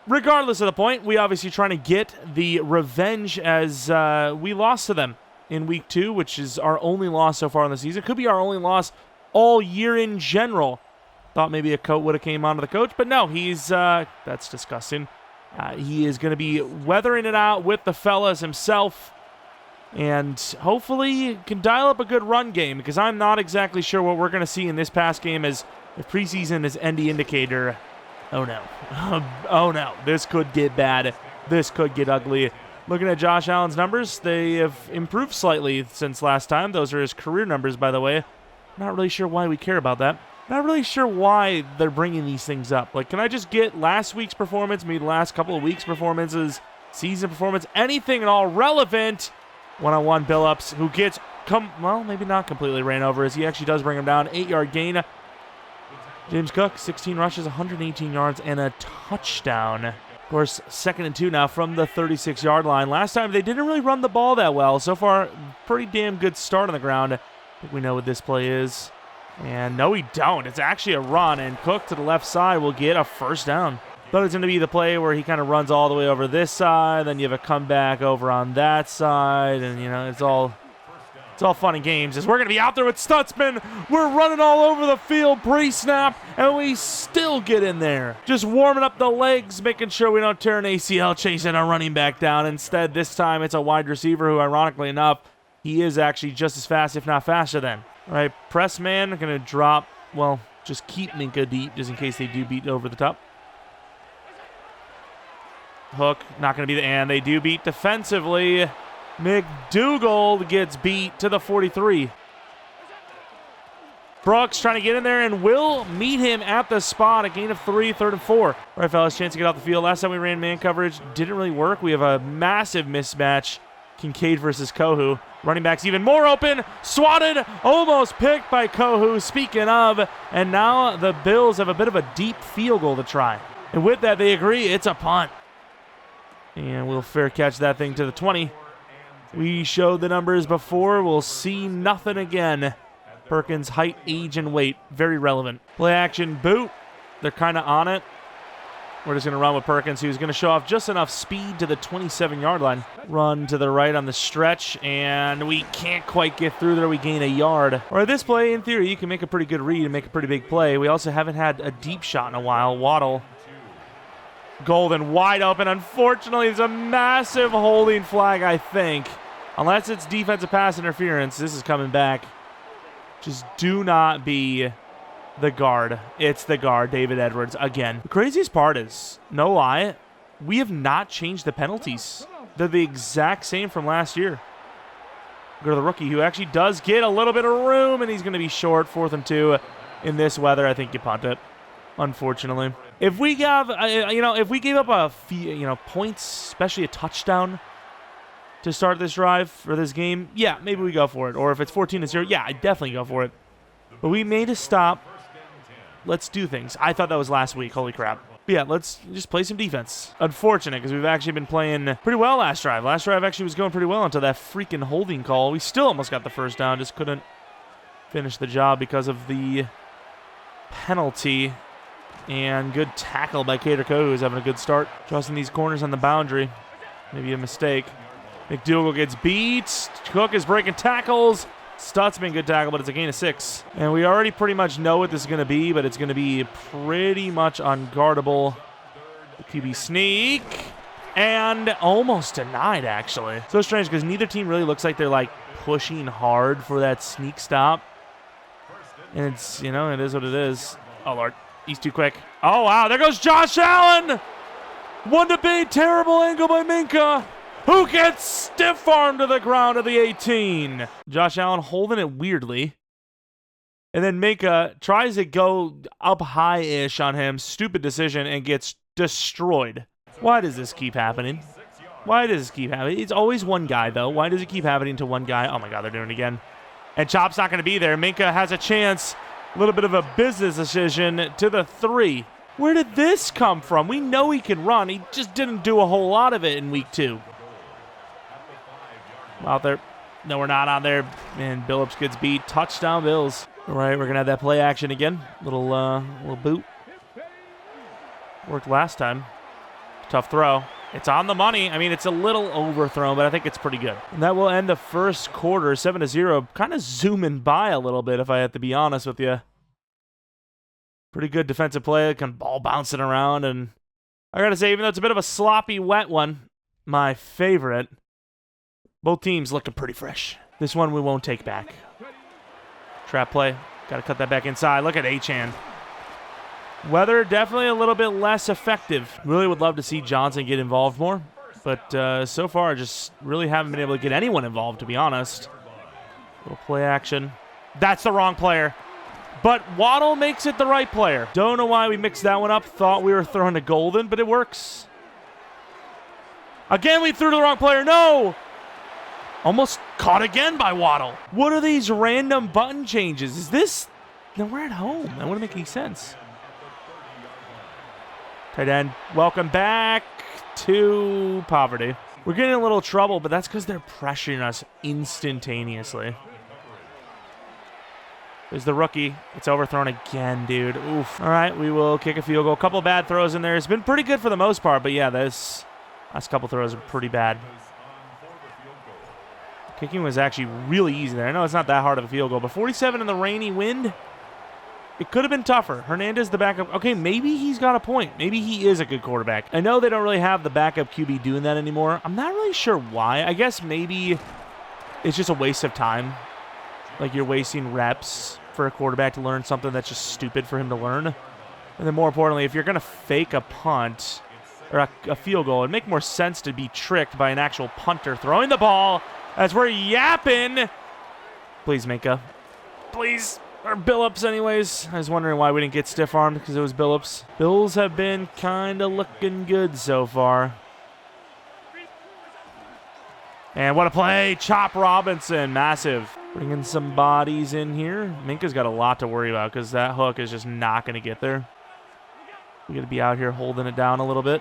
Regardless of the point, we obviously trying to get the revenge as we lost to them in week 2, which is our only loss so far in the season. Could be our only loss all year in general. Thought maybe a coat would have came onto the coach, but no, he's, that's disgusting. He is going to be weathering it out with the fellas himself, and hopefully can dial up a good run game, because I'm not exactly sure what we're going to see in this pass game, as if preseason is any indicator. Oh no. Oh no. This could get bad. This could get ugly. Looking at Josh Allen's numbers, they have improved slightly since last time. Those are his career numbers, by the way. Not really sure why we care about that. Not really sure why they're bringing these things up. Like, can I just get last week's performance, maybe the last couple of weeks' performances, season performance, anything at all relevant? One-on-one Billups, who gets, well, maybe not completely ran over, as he actually does bring him down. 8-yard gain. James Cook, 16 rushes, 118 yards, and a touchdown. Of course, 2nd and 2 now from the 36-yard line. Last time, they didn't really run the ball that well. So far, pretty damn good start on the ground. I think we know what this play is. And no, we don't. It's actually a run, and Cook to the left side will get a first down. Thought it was going to be the play where he kind of runs all the way over this side, then you have a comeback over on that side, and, you know, it's all fun and games. As we're going to be out there with Stutzman, we're running all over the field pre-snap, and we still get in there. Just warming up the legs, making sure we don't tear an ACL chasing a running back down. Instead, this time it's a wide receiver who, ironically enough, He is actually just as fast, if not faster than. All right, press man, going to drop, well, just keep Minkah deep just in case they do beat over the top. Hook, not going to be the, and they do beat defensively. McDougal gets beat to the 43. Brooks trying to get in there and will meet him at the spot. A gain of 3, 3rd and 4. All right, fellas, chance to get off the field. Last time we ran man coverage, didn't really work. We have a massive mismatch. Kincaid versus Kohu. Running back's even more open. Swatted, almost picked by Kohu. Speaking of, and now the Bills have a bit of a deep field goal to try. And with that, they agree it's a punt. And we'll fair catch that thing to the 20. We showed the numbers before. We'll see nothing again. Perkins' height, age, and weight, very relevant. Play action boot. They're kind of on it. We're just going to run with Perkins, who's going to show off just enough speed to the 27-yard line. Run to the right on the stretch, and we can't quite get through there. We gain a yard. Or this play, in theory, you can make a pretty good read and make a pretty big play. We also haven't had a deep shot in a while. Waddle. Golden wide open. Unfortunately, it's a massive holding flag, I think. Unless it's defensive pass interference, this is coming back. Just do not be the guard. It's the guard, David Edwards, again. The craziest part is, no lie, we have not changed the penalties. They're the exact same from last year. Go to the rookie, who actually does get a little bit of room, and he's going to be short, 4th and 2. In this weather, I think you punt it, unfortunately. If we have, if we gave up a few, points, especially a touchdown, to start this drive for this game, yeah, maybe we go for it. Or if it's 14-0, yeah, I definitely go for it. But we made a stop. Let's do things. I thought that was last week. Holy crap. But yeah, let's just play some defense. Unfortunate, because we've actually been playing pretty well last drive. Last drive actually was going pretty well until that freaking holding call. We still almost got the first down, just couldn't finish the job because of the penalty. And good tackle by Kader Kohu, who's having a good start. Trusting these corners on the boundary. Maybe a mistake. McDougal gets beat. Cook is breaking tackles. Stutzman, good tackle, but it's a gain of 6. And we already pretty much know what this is going to be, but it's going to be pretty much unguardable. The QB sneak. And almost denied, actually. So strange, because neither team really looks like they're, like, pushing hard for that sneak stop. And it's, it is what it is. Oh, Lord. He's too quick. Oh, wow. There goes Josh Allen. One to beat. Terrible angle by Minkah, who gets stiff-armed to the ground at the 18. Josh Allen holding it weirdly. And then Minkah tries to go up high-ish on him. Stupid decision, and gets destroyed. Why does this keep happening? Why does this keep happening? It's always one guy, though. Why does it keep happening to one guy? Oh, my God, they're doing it again. And Chop's not going to be there. Minkah has a chance. A little bit of a business decision to the 3. Where did this come from? We know he can run. He just didn't do a whole lot of it in week 2. Out there. No, we're not on there. And Billups gets beat. Touchdown, Bills. All right, we're going to have that play action again. Little boot. Worked last time. Tough throw. It's on the money. I mean, it's a little overthrown, but I think it's pretty good. And that will end the first quarter, 7-0. Kind of zooming by a little bit, if I have to be honest with you. Pretty good defensive play. Kind of ball bouncing around. And I got to say, even though it's a bit of a sloppy, wet one, my favorite, both teams looking pretty fresh. This one we won't take back. Trap play. Got to cut that back inside. Look at Achane. Weather definitely a little bit less effective. Really would love to see Johnson get involved more. But so far, just really haven't been able to get anyone involved, to be honest. Little play action. That's the wrong player. But Waddle makes it the right player. Don't know why we mixed that one up. Thought we were throwing to Golden, but it works. Again, we threw to the wrong player. No! Almost caught again by Waddle. What are these random button changes? Is this... No, we're at home. That wouldn't make any sense. Tight end, welcome back to poverty. We're getting in a little trouble, but that's because they're pressuring us instantaneously. There's the rookie. It's overthrown again, dude. Oof. All right, we will kick a field goal. A couple of bad throws in there. It's been pretty good for the most part, but yeah, this last couple throws are pretty bad. Kicking was actually really easy there. I know it's not that hard of a field goal, but 47 in the rainy wind, it could have been tougher. Hernandez, the backup. Okay, maybe he's got a point. Maybe he is a good quarterback. I know they don't really have the backup QB doing that anymore. I'm not really sure why. I guess maybe it's just a waste of time. Like, you're wasting reps for a quarterback to learn something that's just stupid for him to learn. And then more importantly, if you're going to fake a punt or a field goal, it'd make more sense to be tricked by an actual punter throwing the ball as we're yapping. Please, Minka. Please. Or Billups, anyways. I was wondering why we didn't get stiff-armed because it was Billups. Bills have been kind of looking good so far. And what a play. Chop Robinson. Massive. Bringing some bodies in here. Minka's got a lot to worry about because that hook is just not going to get there. We got to be out here holding it down a little bit.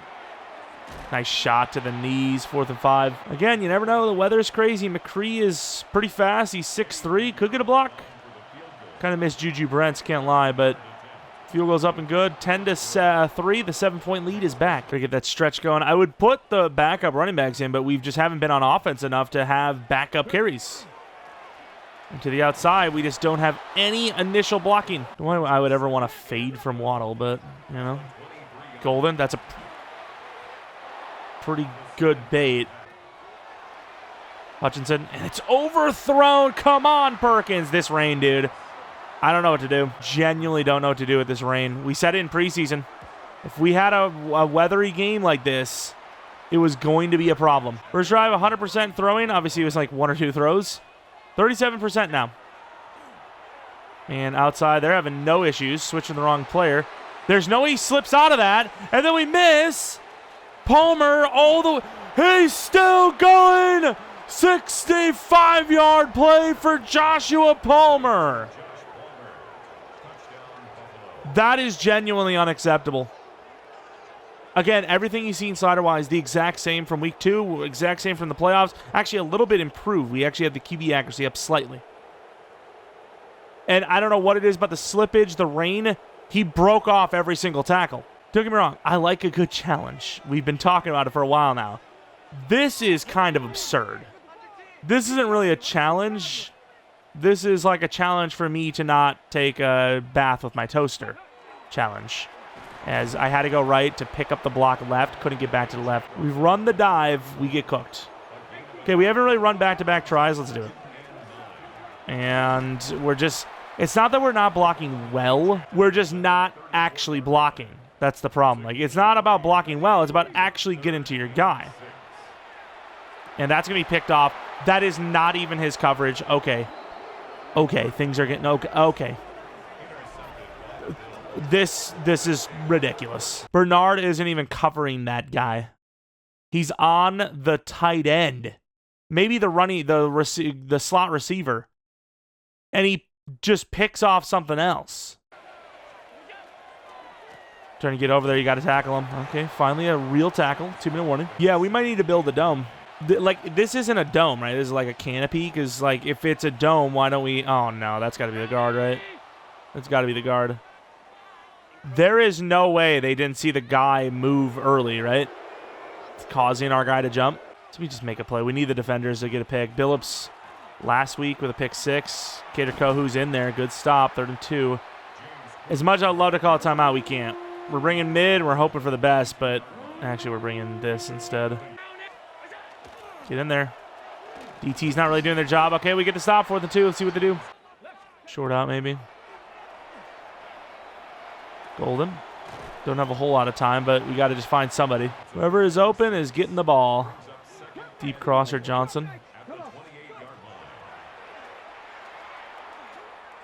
Nice shot to the knees. 4th and 5. Again, you never know. The weather's crazy. McCree is pretty fast. He's 6'3". Could get a block. Kind of missed Juju Brents, can't lie, but field goes up and good. 10-3, the 7-point lead is back. Gotta get that stretch going. I would put the backup running backs in, but we just haven't been on offense enough to have backup carries. And to the outside, we just don't have any initial blocking. Don't know why I would ever want to fade from Waddle, but, you know. Golden, that's a pretty good bait. Hutchinson, and it's overthrown. Come on, Perkins. This rain, dude. I don't know what to do. Genuinely don't know what to do with this rain. We said it in preseason. If we had a weathery game like this, it was going to be a problem. First drive, 100% throwing. Obviously, it was like 1 or 2 throws. 37% now. And outside, they're having no issues. Switching the wrong player. There's no way he slips out of that. And then we miss. Palmer all the way. He's still going. 65-yard play for Joshua Palmer. That is genuinely unacceptable. Again, everything you've seen slider-wise, the exact same from week 2, exact same from the playoffs. Actually, a little bit improved. We actually had the QB accuracy up slightly. And I don't know what it is about the slippage, the rain. He broke off every single tackle. Don't get me wrong. I like a good challenge. We've been talking about it for a while now. This is kind of absurd. This isn't really a challenge. This is like a challenge for me to not take a bath with my toaster challenge. As I had to go right to pick up the block left. Couldn't get back to the left. We run the dive. We get cooked. Okay, we haven't really run back-to-back tries. Let's do it. And we're just... It's not that we're not blocking well. We're just not actually blocking. That's the problem. Like, it's not about blocking well. It's about actually getting to your guy. And that's going to be picked off. That is not even his coverage. Okay. Okay, things are getting... Okay. This is ridiculous. Bernard isn't even covering that guy. He's on the tight end. Maybe the slot receiver. And he just picks off something else. Trying to get over there, you got to tackle him. Okay, finally a real tackle. 2-minute warning. Yeah, we might need to build a dome. This isn't a dome, right? This is like a canopy, because, like, if it's a dome, why don't we... Oh, no, that's got to be the guard, right? That's got to be the guard. There is no way they didn't see the guy move early, right? It's causing our guy to jump. So we just make a play. We need the defenders to get a pick. Billups last week with a pick 6. Cater Kohu's in there. Good stop. 3rd and 2. As much as I'd love to call a timeout, we can't. We're bringing mid. We're hoping for the best, but actually we're bringing this instead. Get in there. DT's not really doing their job. Okay, we get to stop. 4th and 2. Let's see what they do. Short out, maybe. Golden. Don't have a whole lot of time, but we got to just find somebody. Whoever is open is getting the ball. Deep crosser, Johnson.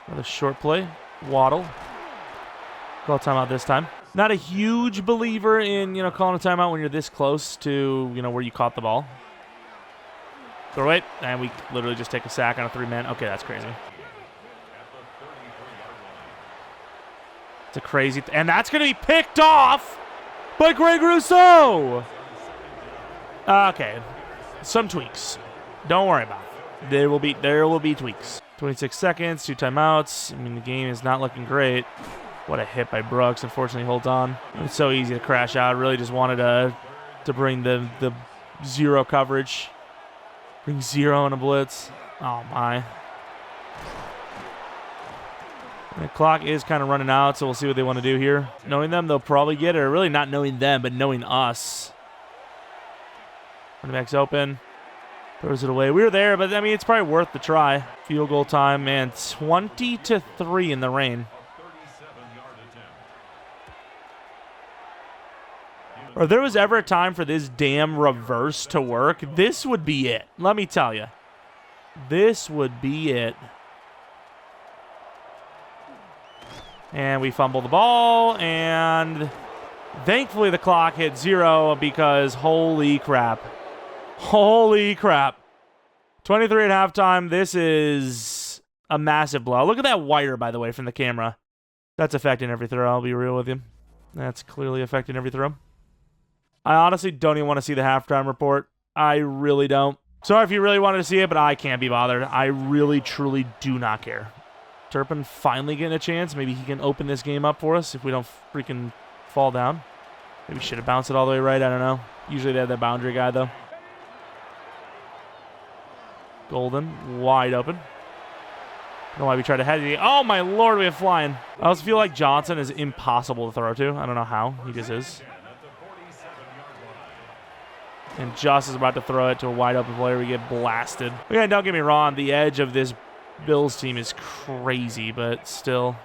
Another short play. Waddle. Call timeout this time. Not a huge believer in, calling a timeout when you're this close to, where you caught the ball. Throw it, and we literally just take a sack on a 3-man. Okay, that's crazy. It's a crazy... and that's going to be picked off by Greg Rousseau! Okay. Some tweaks. Don't worry about it. There will be tweaks. 26 seconds, 2 timeouts. I mean, the game is not looking great. What a hit by Brooks. Unfortunately, holds on. It's so easy to crash out. Really just wanted to bring the zero coverage. Bring 0 in a blitz. Oh, my. The clock is kind of running out, so we'll see what they want to do here. Knowing them, they'll probably get it. Or really not knowing them, but knowing us. Running back's open. Throws it away. We were there, but I mean, it's probably worth the try. Field goal time, man. 20-3 in the rain. Or if there was ever a time for this damn reverse to work, this would be it. Let me tell you. This would be it. And we fumble the ball, and thankfully the clock hit 0 because holy crap. Holy crap. 23 at halftime. This is a massive blow. Look at that wire, by the way, from the camera. That's affecting every throw, I'll be real with you. That's clearly affecting every throw. I honestly don't even want to see the halftime report. I really don't. Sorry if you really wanted to see it, but I can't be bothered. I really, truly do not care. Turpin finally getting a chance. Maybe he can open this game up for us if we don't freaking fall down. Maybe we should have bounced it all the way right. I don't know. Usually they have that boundary guy, though. Golden, wide open. I don't know why we tried to head it. Oh, my Lord, we have flying. I also feel like Johnson is impossible to throw to. I don't know how. He just is. And just is about to throw it to a wide open player. We get blasted. Again, don't get me wrong. The edge of this Bills team is crazy, but still.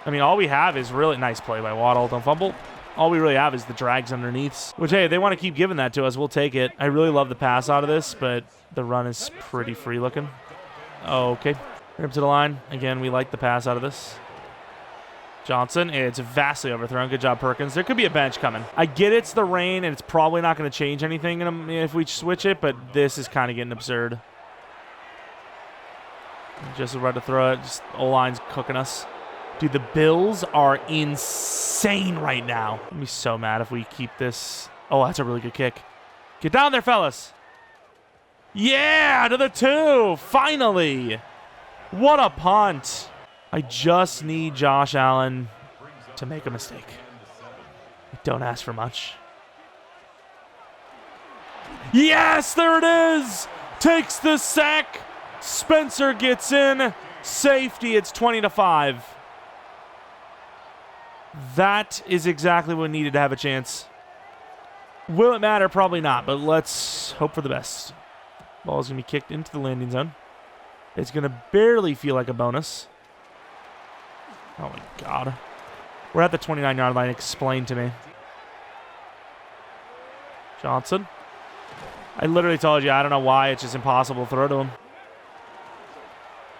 I mean, all we have is really nice play by Waddle. Don't fumble. All we really have is the drags underneath. Which, hey, they want to keep giving that to us. We'll take it. I really love the pass out of this, but the run is pretty free looking. Okay. Rip to the line. Again, we like the pass out of this. Johnson, it's vastly overthrown. Good job, Perkins. There could be a bench coming. I get it's the rain, and it's probably not going to change anything if we switch it, but this is kind of getting absurd. Just about to throw it. Just O-line's cooking us. Dude, the Bills are insane right now. I'm be so mad if we keep this. Oh, that's a really good kick. Get down there, fellas. Yeah, to the 2. Finally. What a punt. I just need Josh Allen to make a mistake. Don't ask for much. Yes, there it is. Takes the sack. Spencer gets in. Safety, it's 20-5. That is exactly what we needed to have a chance. Will it matter? Probably not, but let's hope for the best. Ball's going to be kicked into the landing zone. It's going to barely feel like a bonus. Oh, my God. We're at the 29-yard line. Explain to me. Johnson. I literally told you, I don't know why. It's just impossible to throw to him.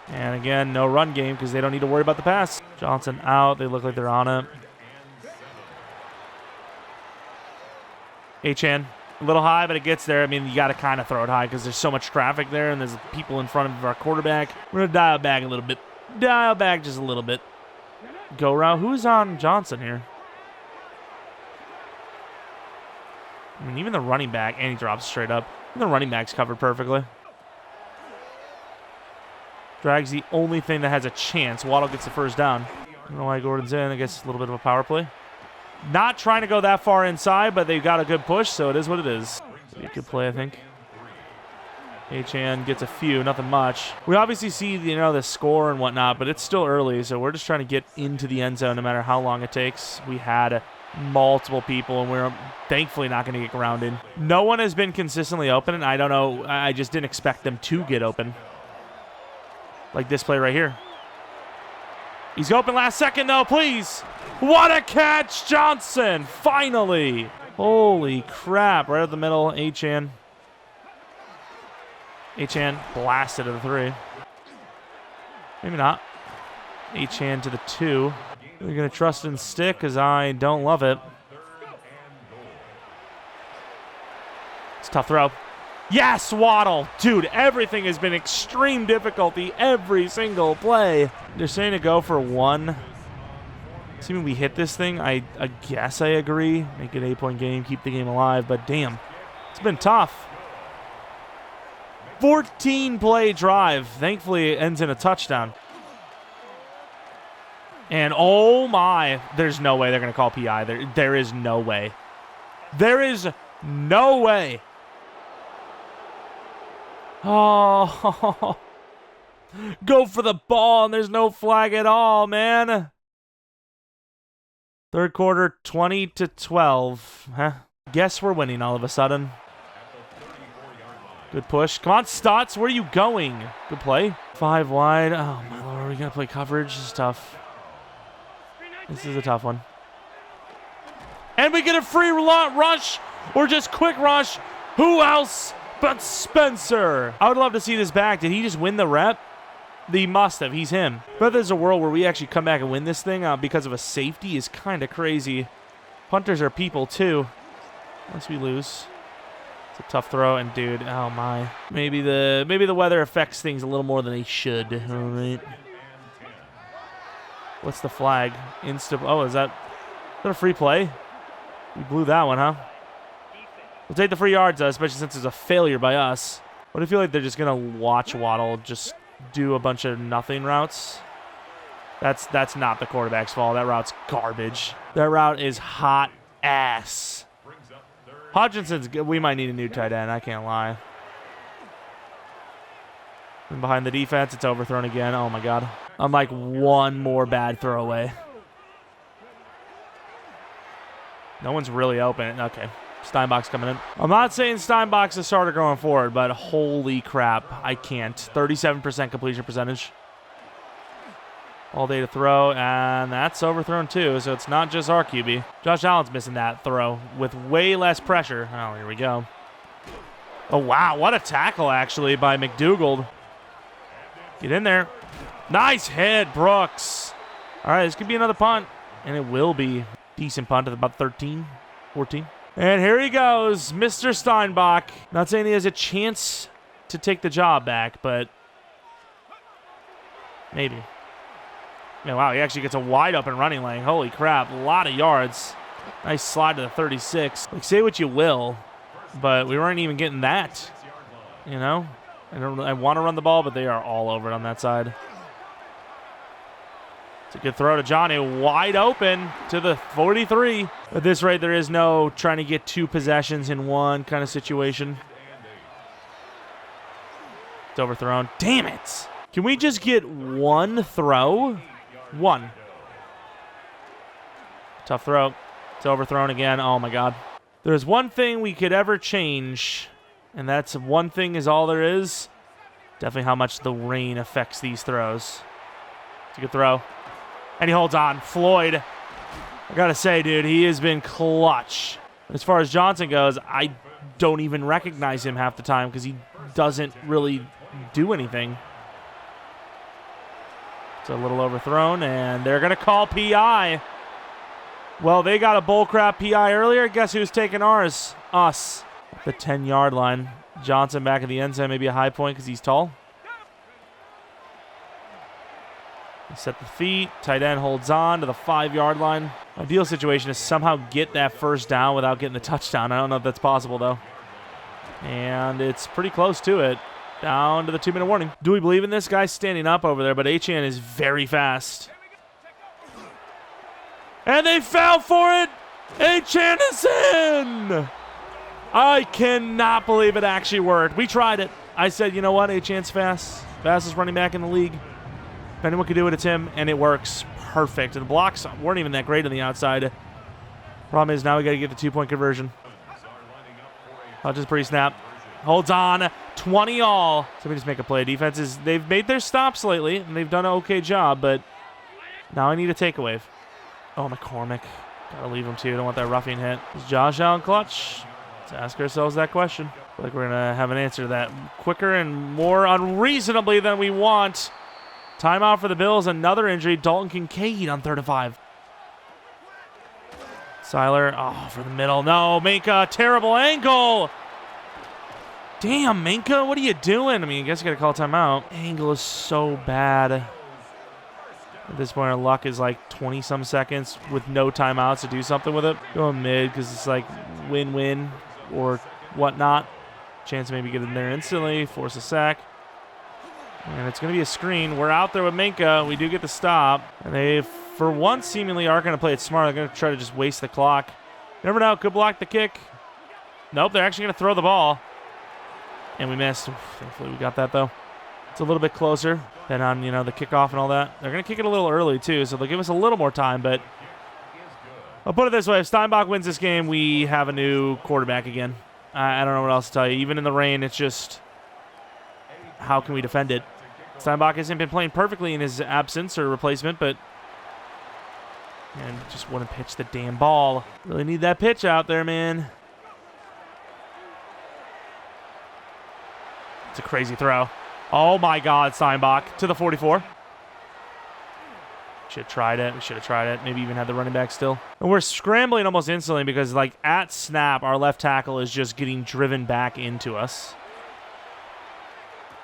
And again, no run game because they don't need to worry about the pass. Johnson out. They look like they're on it. Achane. A little high, but it gets there. I mean, you got to kind of throw it high because there's so much traffic there and there's people in front of our quarterback. We're going to dial back a little bit. Dial back just a little bit. Go route. Who's on Johnson here? I mean, even the running back, and he drops straight up. Even the running back's covered perfectly. Drag's the only thing that has a chance. Waddle gets the first down. I don't know why Gordon's in. I guess a little bit of a power play. Not trying to go that far inside, but they've got a good push, so it is what it is. Be a good play, I think. Achane gets a few, nothing much. We obviously see, the score and whatnot, but it's still early, so we're just trying to get into the end zone no matter how long it takes. We had multiple people, and we're thankfully not going to get grounded. No one has been consistently open, and I don't know. I just didn't expect them to get open. Like this play right here. He's open last second, though, please. What a catch, Johnson. Finally. Holy crap. Right up the middle, Achane. Achane blasted to the 3. Maybe not. Achane to the 2. We're going to trust and stick because I don't love it. It's a tough throw. Yes, Waddle. Dude, everything has been extreme difficulty every single play. They're saying to go for 1. Assuming we hit this thing, I guess I agree. Make it an 8-point game, keep the game alive, but damn, it's been tough. 14-play drive. Thankfully, it ends in a touchdown. And oh my, there's no way they're going to call PI. There is no way. There is no way. Oh, go for the ball, and there's no flag at all, man. Third quarter, 20-12. Huh? Guess we're winning all of a sudden. Good push. Come on, Stotts. Where are you going? Good play. 5 wide. Oh, my Lord. We got to play coverage. This is tough. This is a tough one. And we get a free rush or just quick rush. Who else but Spencer? I would love to see this back. Did he just win the rep? He must have. He's him. But there's a world where we actually come back and win this thing because of a safety is kind of crazy. Punters are people, too. Unless we lose. It's a tough throw, and dude, oh my. Maybe the weather affects things a little more than they should. All right. What's the flag? Oh, is that a free play? We blew that one, huh? We'll take the free yards, though, especially since it's a failure by us. What do you feel like they're just gonna watch Waddle just do a bunch of nothing routes? That's not the quarterback's fault. That route's garbage. That route is hot ass. Hodgson's good. We might need a new tight end. I can't lie. And behind the defense, it's overthrown again. Oh, my God. I'm like one more bad throw away. No one's really open. Okay. Steinbach's coming in. I'm not saying Steinbach's a starter going forward, but holy crap. I can't. 37% completion percentage. All day to throw, and that's overthrown too, so it's not just our QB. Josh Allen's missing that throw with way less pressure. Oh, here we go. Oh, wow. What a tackle, actually, by McDougald. Get in there. Nice hit, Brooks. All right, this could be another punt, and it will be. Decent punt at about 13, 14. And here he goes, Mr. Steinbach. Not saying he has a chance to take the job back, but maybe. Man, wow, he actually gets a wide open running lane. Holy crap, a lot of yards. Nice slide to the 36. Like, say what you will, but we weren't even getting that, you know? I want to run the ball, but they are all over it on that side. It's a good throw to Johnny, wide open to the 43. At this rate, there is no trying to get 2 possessions in one kind of situation. It's overthrown. Damn it. Can we just get one throw? One. Tough throw. It's overthrown again. Oh, my God. There's one thing we could ever change, and that's one thing is all there is. Definitely how much the rain affects these throws. It's a good throw. And he holds on. Floyd, I got to say, dude, he has been clutch. As far as Johnson goes, I don't even recognize him half the time because he doesn't really do anything. It's a little overthrown, and they're going to call PI. Well, they got a bullcrap PI earlier. Guess who's taking ours? Us. The 10-yard line. Johnson back in the end zone, maybe a high point because he's tall. Set the feet. Tight end holds on to the 5-yard line. Ideal situation is somehow get that first down without getting the touchdown. I don't know if that's possible, though. And it's pretty close to it. Down to the 2-minute warning. Do we believe in this? Guy's standing up over there, but Achane is very fast. And they fell for it. Achane is in. I cannot believe it actually worked. We tried it. I said, you know what? Achane's fast. Fastest running back in the league. If anyone could do it, it's him, and it works perfect. And the blocks weren't even that great on the outside. Problem is now we got to get the 2-point conversion. Hodges pre-snap. Holds on. 20 all. Somebody just make a play. Defenses, they've made their stops lately, and they've done an okay job, but now I need a takeaway. Oh, McCormick. Got to leave him, too. Don't want that roughing hit. Is Josh Allen clutch? Let's ask ourselves that question. I feel like we're going to have an answer to that quicker and more unreasonably than we want. Timeout for the Bills. Another injury. Dalton Kincaid on 3rd and 5. Seiler. Oh, for the middle. No, Minka. Terrible angle. Damn, Minka. What are you doing? I mean, I guess you got to call timeout. Angle is so bad. At this point, our luck is like 20-some seconds with no timeouts to do something with it. Go mid because it's like win-win or whatnot. Chance to maybe get in there instantly. Force a sack. And it's going to be a screen. We're out there with Minka. We do get the stop. And they, for once, seemingly are going to play it smart. They're going to try to just waste the clock. Never know. Could block the kick. Nope, they're actually going to throw the ball. And we missed. Thankfully, we got that, though. It's a little bit closer than on, you know, the kickoff and all that. They're going to kick it a little early, too, so they'll give us a little more time. But I'll put it this way. If Steinbach wins this game, we have a new quarterback again. I don't know what else to tell you. Even in the rain, it's just, how can we defend it? Steinbach hasn't been playing perfectly in his absence or replacement, but and just wouldn't pitch the damn ball. Really need that pitch out there, man. It's a crazy throw. Oh my God, Steinbach to the 44. Should have tried it. We should have tried it. Maybe even had the running back still. And we're scrambling almost instantly because, like, at snap, our left tackle is just getting driven back into us.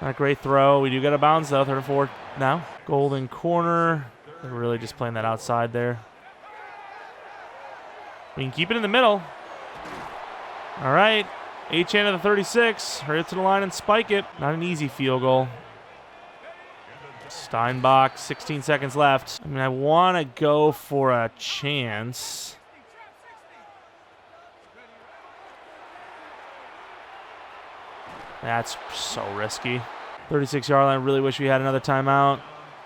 Not a great throw. We do get a bounce, though. 3rd and 4 now. Golden corner. They're really just playing that outside there. We can keep it in the middle. All right. H-Chan to the 36. Hurry up to the line and spike it. Not an easy field goal. Steinbach, 16 seconds left. I mean, I want to go for a chance. That's so risky. 36-yard line. Really wish we had another timeout.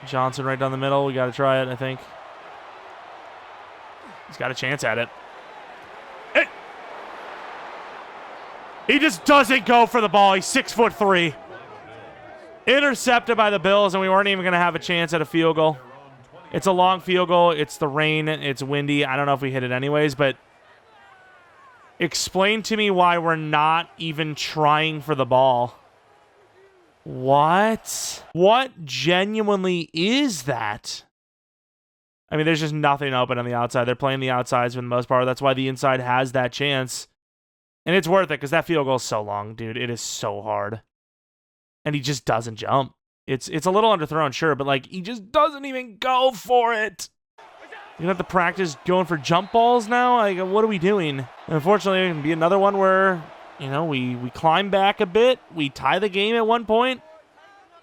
Johnson right down the middle. We got to try it, I think. He's got a chance at it. He just doesn't go for the ball. He's 6'3". Intercepted by the Bills, and we weren't even going to have a chance at a field goal. It's a long field goal. It's the rain. It's windy. I don't know if we hit it anyways, but explain to me why we're not even trying for the ball. What? What genuinely is that? I mean, there's just nothing open on the outside. They're playing the outsides for the most part. That's why the inside has that chance. And it's worth it because that field goal is so long, dude. It is so hard. And he just doesn't jump. It's a little underthrown, sure, but, like, he just doesn't even go for it. You have to practice going for jump balls now? Like, what are we doing? And unfortunately, it can be another one where, you know, we climb back a bit. We tie the game at one point,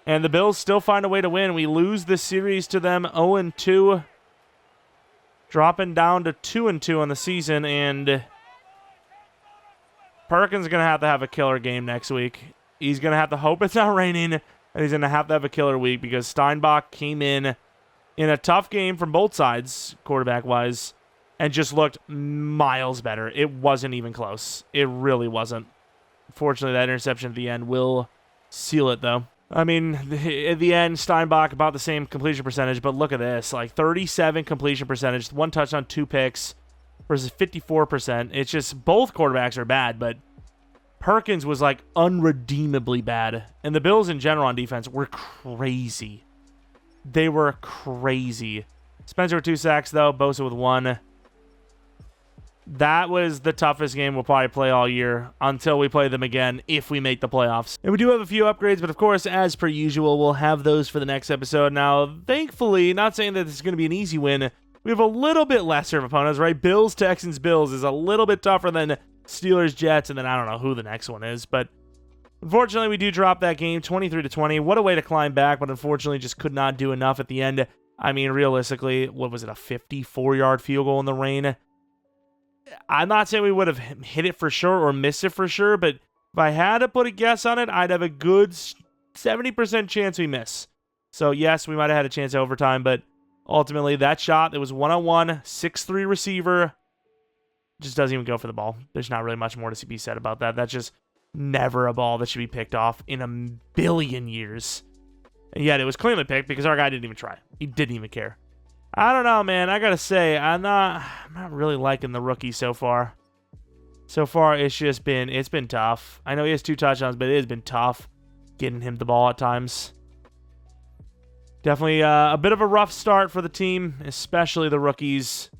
and the Bills still find a way to win. We lose the series to them 0-2, dropping down to 2-2 on the season, and Perkins is going to have a killer game next week. He's going to have to hope it's not raining, and he's going to have a killer week because Steinbach came in a tough game from both sides, quarterback-wise, and just looked miles better. It wasn't even close. It really wasn't. Fortunately, that interception at the end will seal it, though. I mean, at the end, Steinbach about the same completion percentage, but look at this. Like, 37 completion percentage, 1 touchdown, 2 picks, versus 54%. It's just both quarterbacks are bad, but Perkins was, like, unredeemably bad. And the Bills in general on defense were crazy. They were crazy. Spencer with 2 sacks, though. Bosa with 1. That was the toughest game we'll probably play all year until we play them again if we make the playoffs. And we do have a few upgrades, but of course, as per usual, we'll have those for the next episode. Now, thankfully, not saying that this is going to be an easy win, we have a little bit lesser of opponents, right? Bills, Texans, Bills is a little bit tougher than Steelers, Jets, and then I don't know who the next one is, but unfortunately, we do drop that game 23-20. What a way to climb back, but unfortunately just could not do enough at the end. I mean, realistically, what was it, a 54-yard field goal in the rain? I'm not saying we would have hit it for sure or missed it for sure, but if I had to put a guess on it, I'd have a good 70% chance we miss. So, yes, we might have had a chance at overtime, but ultimately, that shot, it was 1-on-1, 6'3" receiver, just doesn't even go for the ball. There's not really much more to be said about that. That's just never a ball that should be picked off in a billion years. And yet, it was cleanly picked because our guy didn't even try. He didn't even care. I don't know, man. I gotta say, I'm not really liking the rookie so far. So far, it's been tough. I know he has 2 touchdowns, but it has been tough getting him the ball at times. Definitely a bit of a rough start for the team, especially the rookies.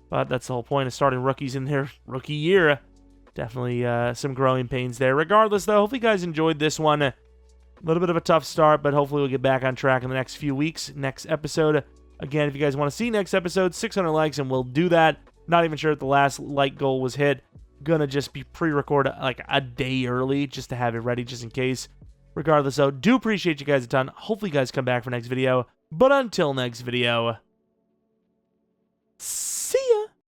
But that's the whole point of starting rookies in their rookie year. Definitely some growing pains there. Regardless, though, hopefully you guys enjoyed this one. A little bit of a tough start, but hopefully we'll get back on track in the next few weeks. Next episode. Again, if you guys want to see next episode, 600 likes, and we'll do that. Not even sure if the last like goal was hit. Gonna just be pre-record like a day early just to have it ready just in case. Regardless, though, do appreciate you guys a ton. Hopefully you guys come back for next video. But until next video,